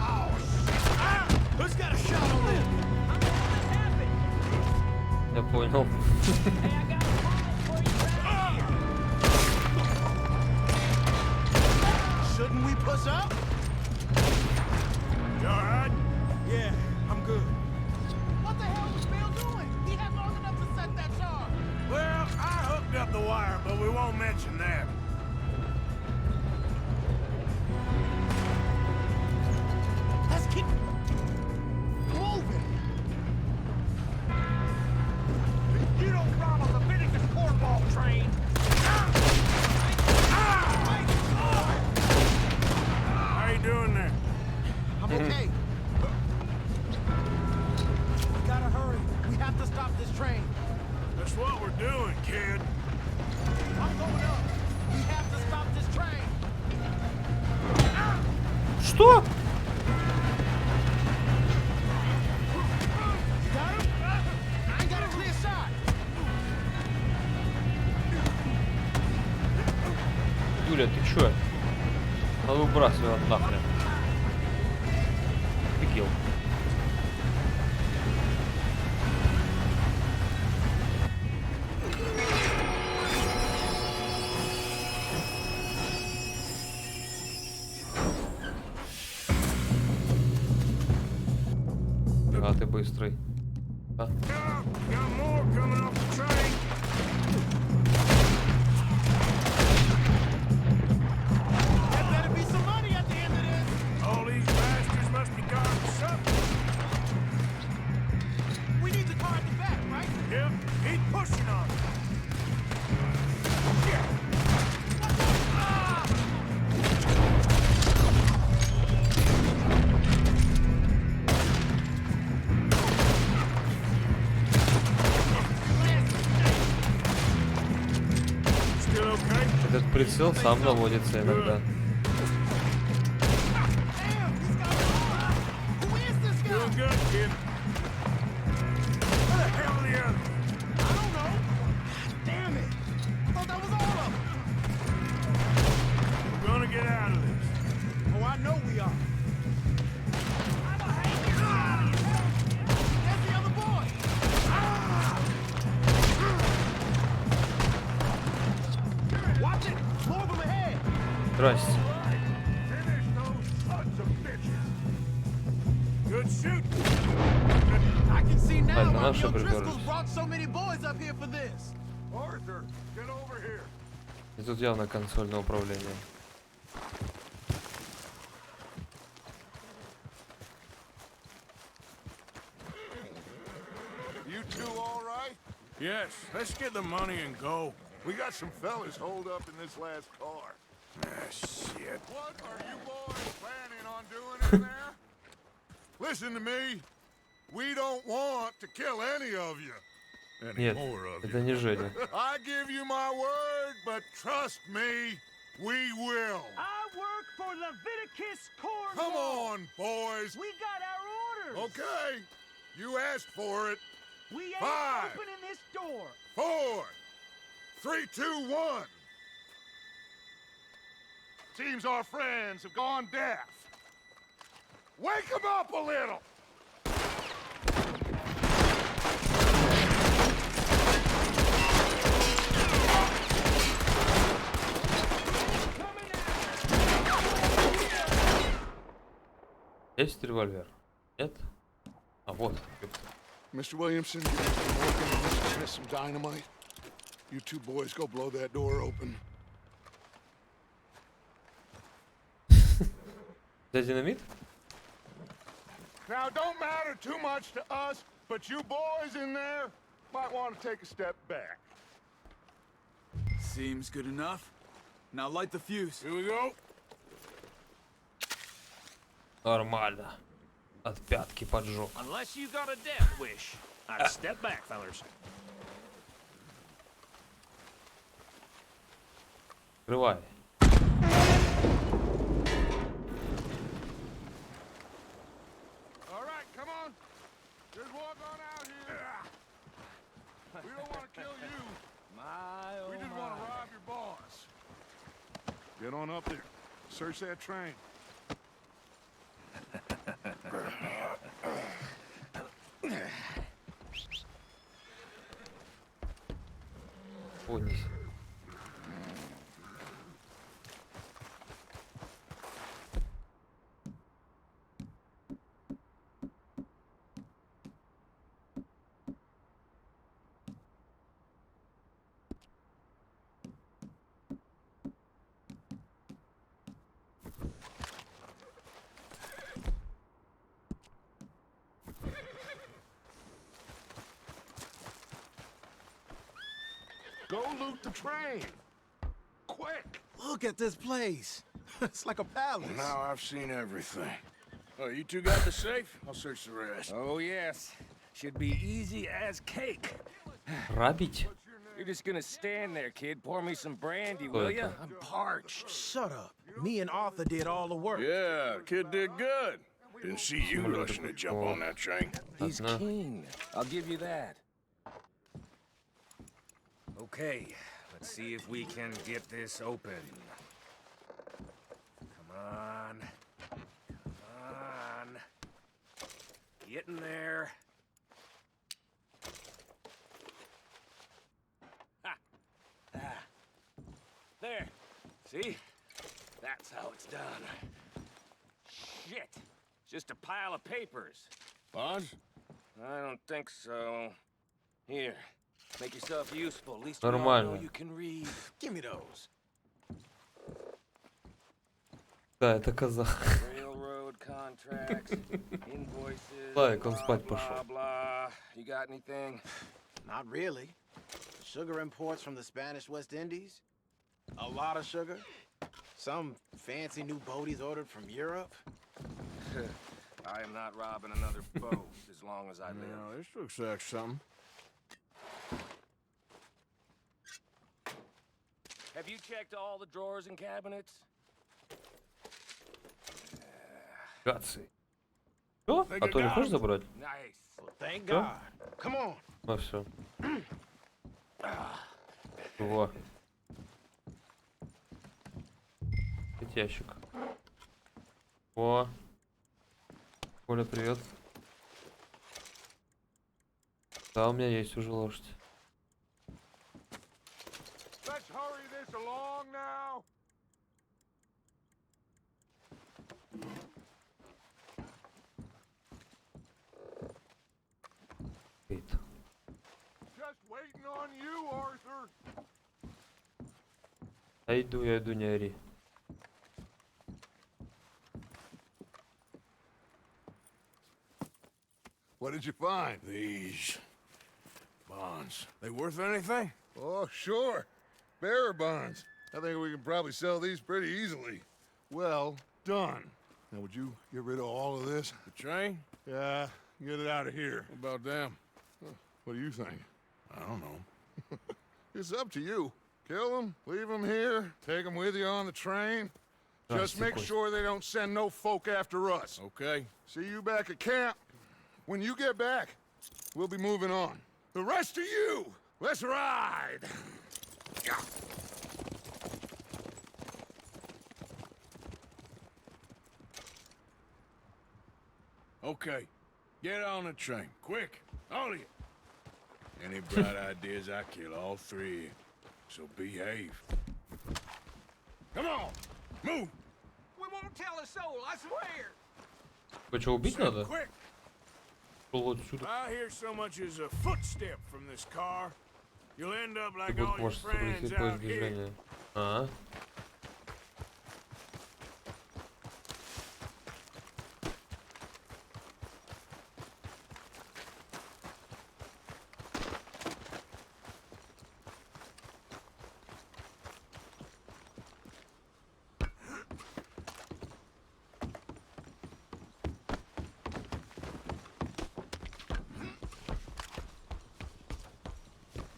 Oh, shit. Ah! Who's got a shot on them? Я понял. Shouldn't we push up? You alright? Yeah, I'm good. What the hell was Bill doing? He had long enough to set that charge. Well, I hooked up the wire, but we won't mention that. Let's keep moving. You don't run on the Leviticus cornball train. How you doing there? I'm okay. We gotta hurry. We have to stop this train. That's what we're doing, kid. I'm going up. We have to stop this train. Что? You got him? I ain't got a clear shot. Юля, ты чё? Надо выбрасывай его нахрен. Офигел. А ты быстрый. Да. Got more coming off the train. There better be some money at the end of this. All these bastards must be guarding something. We need the car at the back, right? Yep. Keep pushing on it. Shit. Ah! Still okay? Этот прицел сам наводится иногда. Doing good, kid. Where the hell are the others? I don't know. Damn it. I thought that was all of them. We're gonna get out of this. Oh, I know we are. There's the other boy. Watch it. More of them ahead. Здрасте. Finish those sons of bitches. Good shoot. I can see now Это why наши Bill приперлись. Driscoll brought so many boys up here for this. Arthur, get over here. И тут явно консольное управление. You two all right? Yes, let's get the money and go. We got some fellas holed up in this last car. Ah, shit. What are you boys planning on doing in there? Listen to me. We don't want to kill any of you. Any Нет, more of это you. не Женя. I give you my word, but trust me, we will. I work for Leviticus Cornwall. Come on, boys. We got our orders. Okay. You asked for it. We ain't 5, opening this door. 4, 3, 2, 1. Seems our friends have gone deaf. Wake them up a little. Есть револьвер? Нет? А вот. Mr. Williamson, get Mr. Morgan and Mr. Smith some dynamite. You two boys go blow that door open. Это динамит? Now, don't matter too much to us, but you boys in there might want to take a step back. Seems good enough. Now light the fuse. Here we go. Нормально. От пятки поджег. Unless you got a death wish. I'd step back, fellers. Открывай. All right, come on. Just walk on out here. We don't want to kill you. We just want to rob your boss. Get on up there. Search that train. Поднись. Go loot the train. Quick. Look at this place. It's like a palace. Now I've seen everything. Oh, you two got the safe? I'll search the rest. Oh, yes. Should be easy as cake. Рабить? You're just gonna stand there, kid. Pour me some brandy, Кто will ya? это? I'm parched. Shut up. Me and Arthur did all the work. Yeah, the kid did good. Didn't see you rushing to jump on that train. He's Ладно. keen. I'll give you that. Okay, let's see if we can get this open. Come on. Come on. Get in there. Ha! Ah. There. See? That's how it's done. Shit. Just a pile of papers. Bonds? I don't think so. Here. Make yourself useful. At least we all know Нормально. you can read. Give me those. Да, это казах. Railroad contracts, invoices, Славик, он blah, спать blah, пошел. blah. You got anything? Not really. Sugar imports from the Spanish West Indies. A lot of sugar. Some fancy new boat he's ordered from Europe. I am not robbing another boat as long as I live. Now, this looks like something. Have you checked all the drawers and cabinets? Гаций. Что? А то не хочешь забрать? Nice. Well, thank Что? God. Come on. Ну все. Во. Этот ящик. О. Коля, привет. Да, у меня есть уже лошадь. Let's hurry this along now. Кейт. Just waiting on you, Arthur. Я иду, не ори. What did you find? These Bonds. They worth anything? Oh, sure. Bearer bonds. I think we can probably sell these pretty easily. Well done. Now, would you get rid of all of this? The train? Yeah, get it out of here. What about them? What do you think? I don't know. It's up to you. Kill them, leave them here, take them with you on the train. Just make sure they don't send no folk after us. Okay. See you back at camp. When you get back, we'll be moving on. The rest of you, let's ride! Okay. Get on the train. Quick. All of you. Any bright ideas, I kill all three of you. So behave. Come on! Move! We won't tell a soul, I swear. Почему убить надо? Quick! Шел отсюда. I hear so much as a footstep from this car. You'll end up like Тут all your может friends соблюсти поезд out here. движения. А?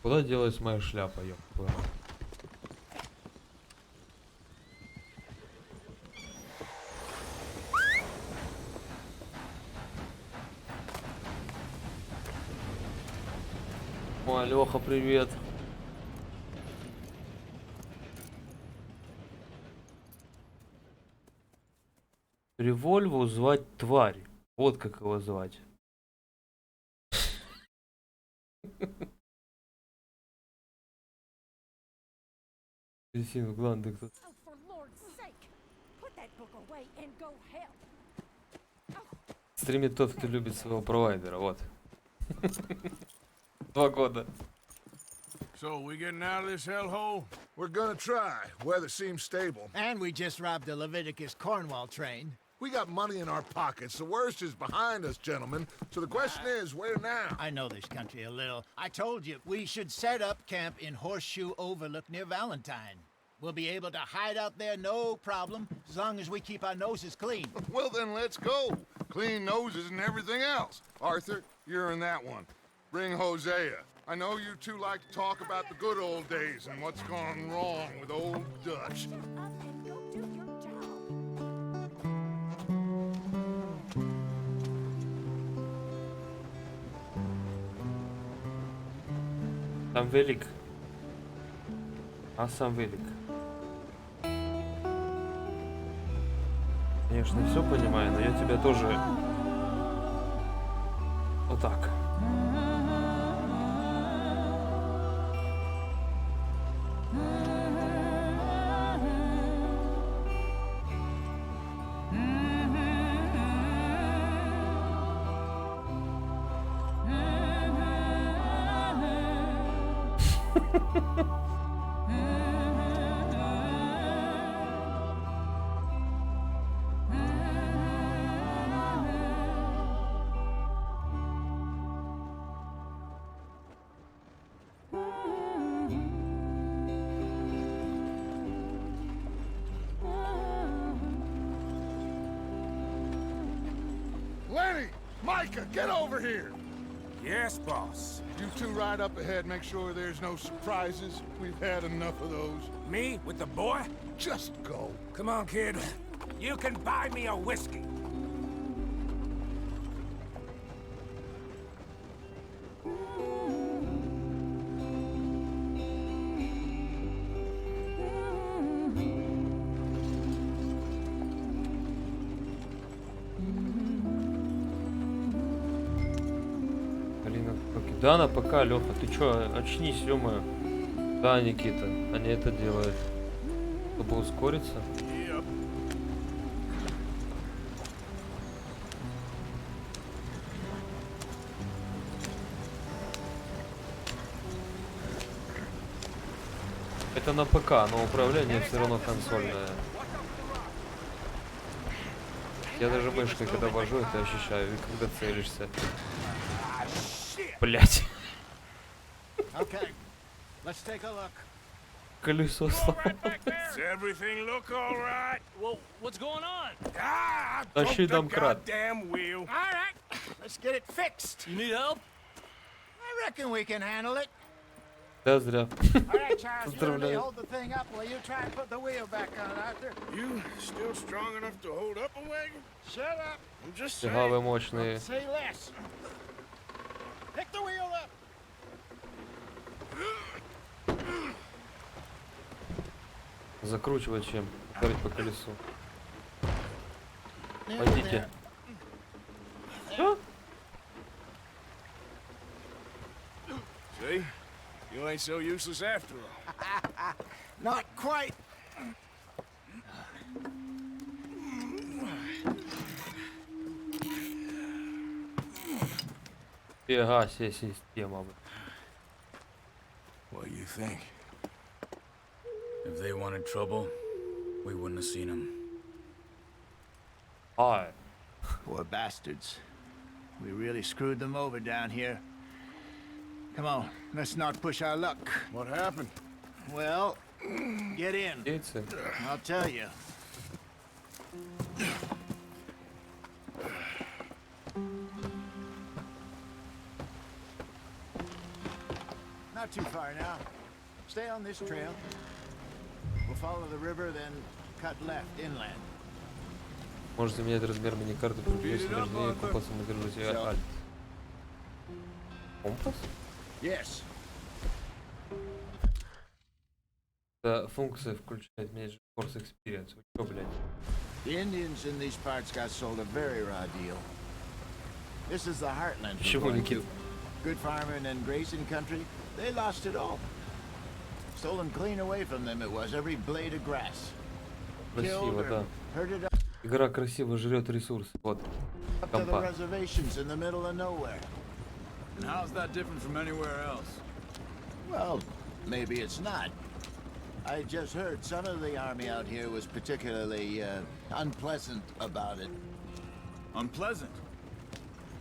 Куда делась моя шляпа, ёпта? О, Лёха, привет. Револьву звать тварь. Вот как его звать. Апельсин, гланды кто-то. Oh, for Lord's sake, put that book away and go help. Стримит тот, кто любит своего провайдера, вот. 2 года. So, we getting out of this hellhole? We're gonna try. Weather seems stable. And we just robbed the Leviticus Cornwall train. We got money in our pockets. The worst is behind us, gentlemen. So the question is, where now? I know this country a little. I told you, we should set up camp in Horseshoe Overlook near Valentine. We'll be able to hide out there no problem, as long as we keep our noses clean. Well, then let's go. Clean noses and everything else. Arthur, you're in that one. Bring Hosea. I know you two like to talk about the good old days and what's gone wrong with old Dutch. Shut up and go do your job. Сам велик. А сам велик. Конечно, все понимаю, но я тебя тоже вот так. Lenny! Micah, get over here! Yes, boss. You two ride up ahead, make sure there's no surprises. We've had enough of those. Me with the boy? Just go. Come on, kid. You can buy me a whiskey. Да, на ПК, Леха, ты чё, очнись, ё-моё. Да, Никита, они это делают. Чтобы ускориться. Это на ПК, но управление все равно консольное. Я даже мышкой, когда вожу, это ощущаю, и когда целишься. Блять. 「 Там велик. А сам велик. 「 А сам велик. 」 М-м-м. 「Okay, let's take a look. Колесо сломалось. Does everything look all right? Well, what's going on? Ah, I Тащи broke the домкрат. goddamn wheel. All right, let's get it fixed. You need help? I reckon we can handle it. Да, зря. All right, Charles, you and me Поздравляю. hold the thing up while you try and put the wheel back on, Arthur. You still strong enough to hold up a wagon? Shut up. I'm just saying. Тяговые мощные. Say less. Pick the wheel up. Закручивать чем? Ударить по колесу. Nearly Пойдите. there. See? You ain't so useless after all. Not quite. Фига себе система. What do you think? If they wanted trouble, we wouldn't have seen them. Ай. Poor bastards. We really screwed them over down here. Come on, let's not push our luck. What happened? Well, get in. Птицы. I'll tell you. Not too far now. Stay on this trail. We'll follow the river, then cut left inland. Можете менять размер миникарты при нахождении компаса на держите Alt. Компас? Yes. Да, функция включает менять Force Experience. Вы чё, блядь? The Indians in these parts got sold a very raw deal. This is the heartland. we're Почему, going Никит? to. Good farming and grazing country, they lost it all. Stolen clean away from them it was, every blade of grass. Killed Красиво, or да. herded up Игра красиво жрет ресурсы. Вот. to the Компа. reservations in the middle of nowhere. And how's that different from anywhere else? Well, maybe it's not. I just heard some of the army out here was particularly unpleasant about it. Unpleasant?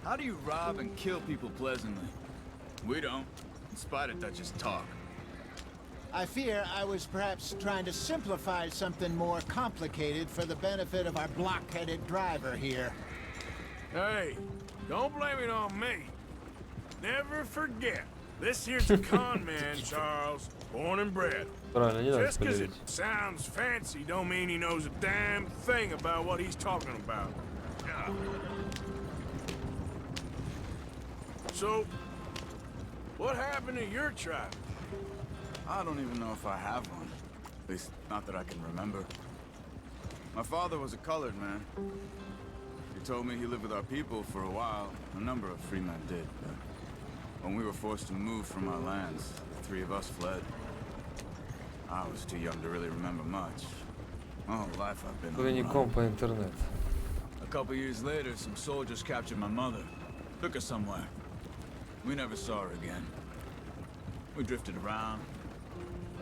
How do you rob and kill people pleasantly? We don't, in spite of Dutch's talk. I fear I was perhaps trying to simplify something more complicated for the benefit of our blockheaded driver here. Hey, don't blame it on me. Never forget, this here's a con man, Charles, born and bred. Правильно, не надо Just 'cause it спойлерить. sounds fancy don't mean he knows a damn thing about what he's talking about. So, what happened to your tribe? I don't even know if I have one. At least, not that I can remember. My father was a colored man. He told me he lived with our people for a while. A number of free men did, but when we were forced to move from our lands, the three of us fled. I was too young to really remember much. My whole life I've been on the run. Двойником по интернет. A couple years later, some soldiers captured my mother. Took her somewhere. We never saw her again. We drifted around.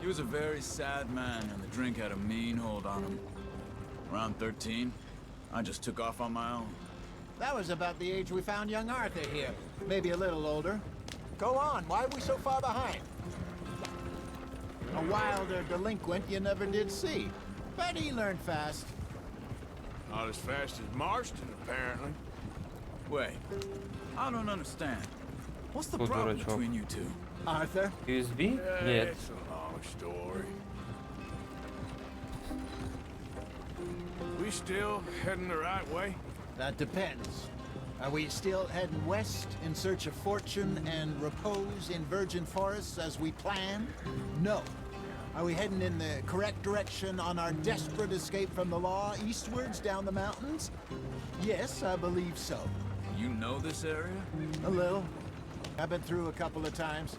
He was a very sad man, and the drink had a mean hold on him. Around 13, I just took off on my own. That was about the age we found young Arthur here. Maybe a little older. Go on, why are we so far behind? A wilder delinquent you never did see. But he learned fast. Not as fast as Marston, apparently. Wait, I don't understand. What's the Тут problem дурачок. between you two? Arthur? USB? Нет. It's a long story. We still heading the right way? That depends. Are we still heading west in search of fortune and repose in virgin forests as we planned? No. Are we heading in the correct direction on our desperate escape from the law eastwards down the mountains? Yes, I believe so. You know this area? A little. I've been through a couple of times.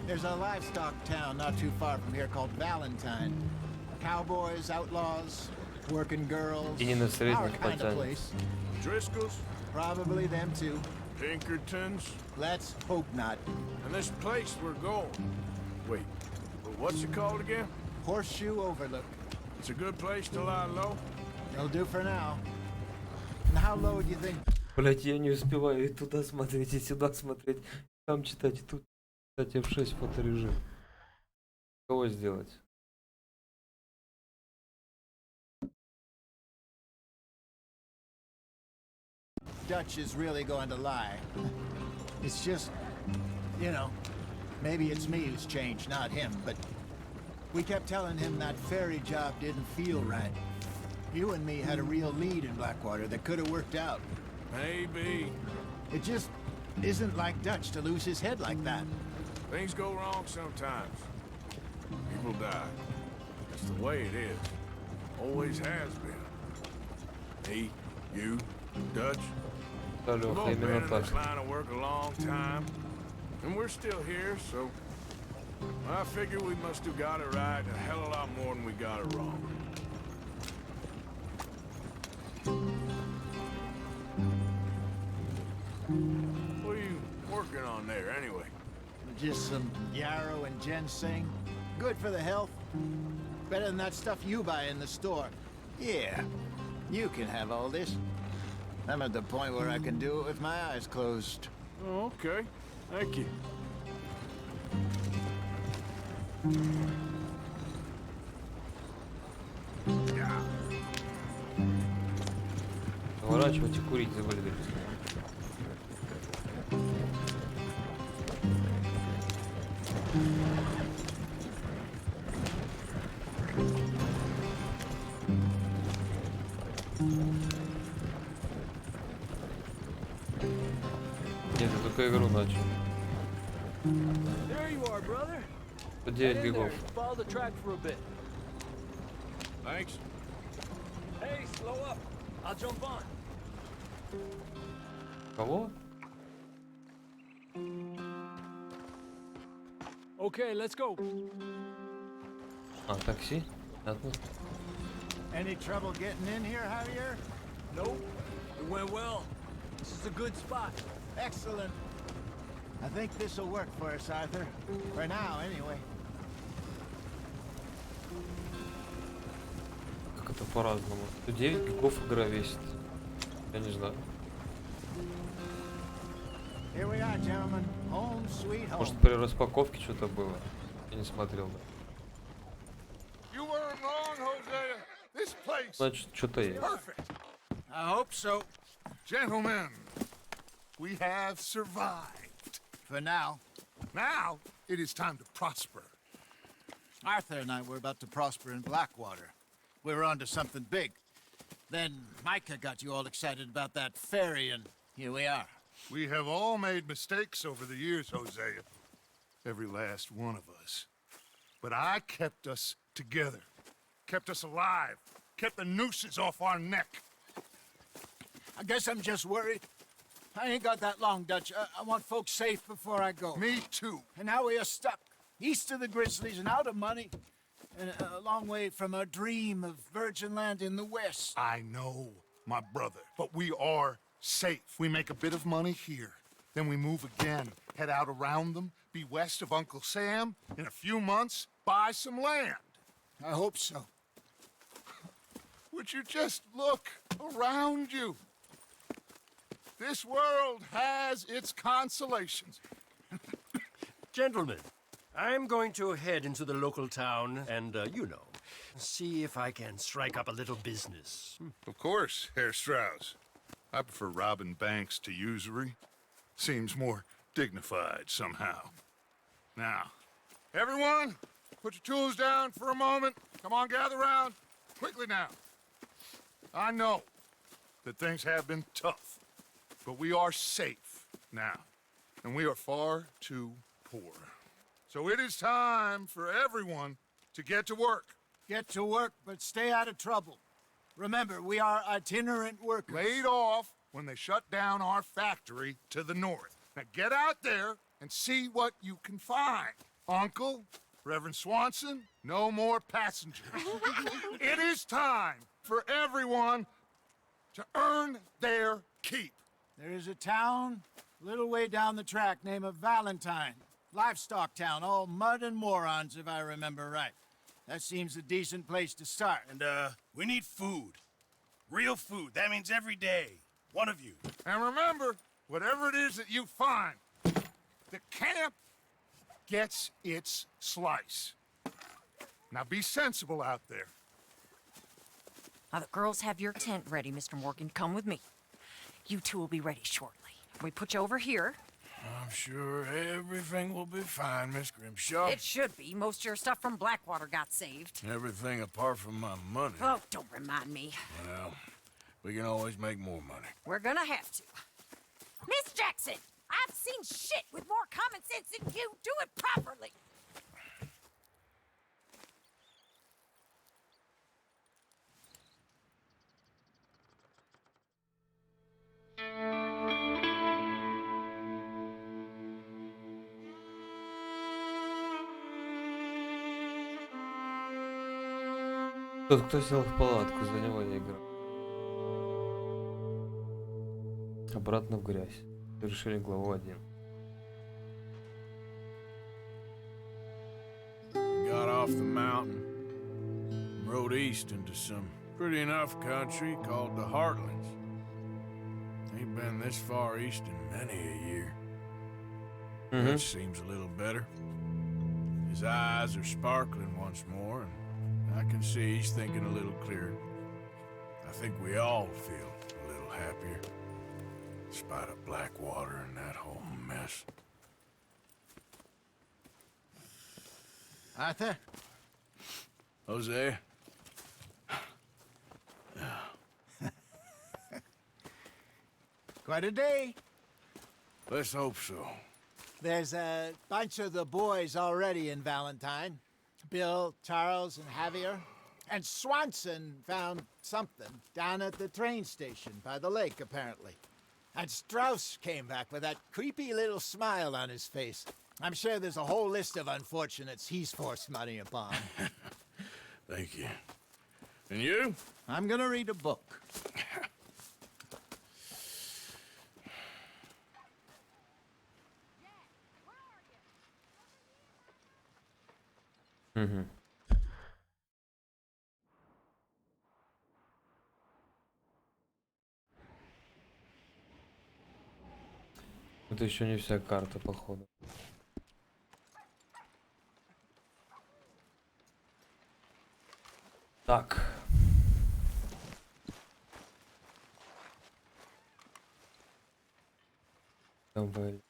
There's a livestock town not too far from here called Valentine. Cowboys, outlaws, working girls. И не на Our средних kind of потянет. place. Driscoll's? Probably them too. Pinkertons? Let's hope not. And this place we're going. Wait, what's it called again? Horseshoe Overlook. It's a good place to lie low? It'll do for now. And how low do you think? Блять, я не успеваю и туда смотреть, и сюда смотреть, там читать, и тут. Кстати, F6 фоторежим. Кого сделать? Dutch is really going to lie. It's just, you know, maybe it's me who's changed, not him, but we kept telling him that ferry job didn't feel right. You and me had a real lead in Blackwater that could have worked out. Maybe. It just isn't like Dutch to lose his head like that. Things go wrong sometimes. People die. That's the way it is. Always has been. Me, you, Dutch. We've all been in this line of work a long time. And we're still here, so I figure we must have got it right a hell of a lot more than we got it wrong. What are you working on there, anyway? Just some yarrow and ginseng. Good for the health. Better than that stuff you buy in the store. Yeah, you can have all this. I'm at the point where I can do it with my eyes closed. Oh, okay. Thank you. Поворачивать и курить забыли. Нет, я только игру начал. There you are, brother. 9 гигов. Follow the track for a bit. Thanks. Hey, slow up. I'll jump on. Кого? Okay, let's go. А, такси? Понятно. Any trouble getting in here, Javier? Nope. It went well. This is a good spot. Excellent. I think this'll work for us, Arthur. For now, anyway. Как это по-разному? 9 гигов игра весит. Я не знаю. Here we are, gentlemen. Home sweet home. Может, при распаковке что-то было? Я не смотрел. You weren't wrong, Hosea. This place Значит, что-то есть. perfect. I hope so. Gentlemen, we have survived. For now. Now, it is time to prosper. Arthur and I were about to prosper in Blackwater. We were onto something big. Then Micah got you all excited about that ferry, and here we are. We have all made mistakes over the years, Hosea. Every last one of us. But I kept us together. Kept us alive. Kept the nooses off our neck. I guess I'm just worried. I ain't got that long, Dutch. I want folks safe before I go. Me too. And now we are stuck. East of the Grizzlies and out of money. And a long way from our dream of virgin land in the west. I know, my brother. But we are safe. We make a bit of money here. Then we move again. Head out around them. Be west of Uncle Sam. In a few months, buy some land. I hope so. Would you just look around you? This world has its consolations. Gentlemen, I'm going to head into the local town and, you know, see if I can strike up a little business. Of course, Herr Strauss. I prefer robbing banks to usury. Seems more dignified somehow. Now, everyone, put your tools down for a moment. Come on, gather round. Quickly now. I know that things have been tough, but we are safe now, and we are far too poor. So it is time for everyone to get to work. Get to work, but stay out of trouble. Remember, we are itinerant workers. Laid off when they shut down our factory to the north. Now get out there and see what you can find. Uncle, Reverend Swanson, no more passengers. It is time for everyone to earn their keep. There is a town a little way down the track named Valentine. Livestock town, all mud and morons, if I remember right. That seems a decent place to start. And, we need food. Real food. That means every day. One of you. And remember, whatever it is that you find, the camp gets its slice. Now be sensible out there. Now, the girls have your tent ready, Mr. Morgan. Come with me. You two will be ready shortly. We put you over here. I'm sure everything will be fine, Miss Grimshaw. It should be. Most of your stuff from Blackwater got saved. Everything apart from my money. Oh, don't remind me. Well, we can always make more money. We're gonna have to. Miss Jackson, I've seen shit with more common sense than you. Do it properly. Тот, кто сел в палатку, за него я играю. Обратно в грязь. Завершили главу 1. Got off the mountain, rode east into some pretty enough country called the Heartlands. Ain't been this far east in many a year. That seems a little better. His eyes are sparkling once more, and I can see he's thinking a little clearer. I think we all feel a little happier, in spite of Blackwater and that whole mess. Arthur? Jose? Quite a day. Let's hope so. There's a bunch of the boys already in Valentine. Bill, Charles, and Javier. And Swanson found something down at the train station by the lake, apparently. And Strauss came back with that creepy little smile on his face. I'm sure there's a whole list of unfortunates he's forced money upon. Thank you. And you? I'm gonna read a book. Это еще не вся карта, походу. Так. Давай.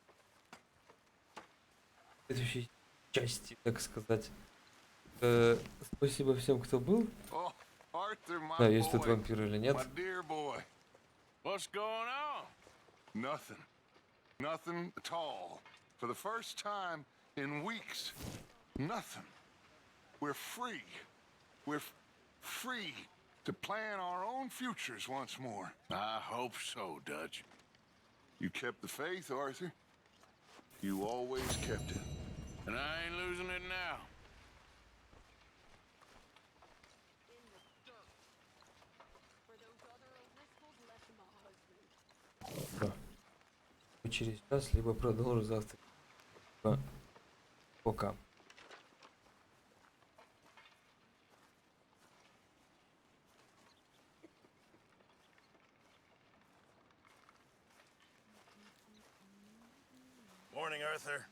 В следующей части, так сказать. Спасибо всем, кто был. Oh, Arthur, my Да, есть тут boy, вампир или нет. my dear boy. What's going on? Nothing. Nothing at all. For the first time in weeks, nothing. We're free. We're free to plan our own futures once more. I hope so, Dutch. You kept the faith, Arthur. You always kept it. And I ain't losing it now. Через час, либо продолжу завтра. Пока. Morning, Arthur.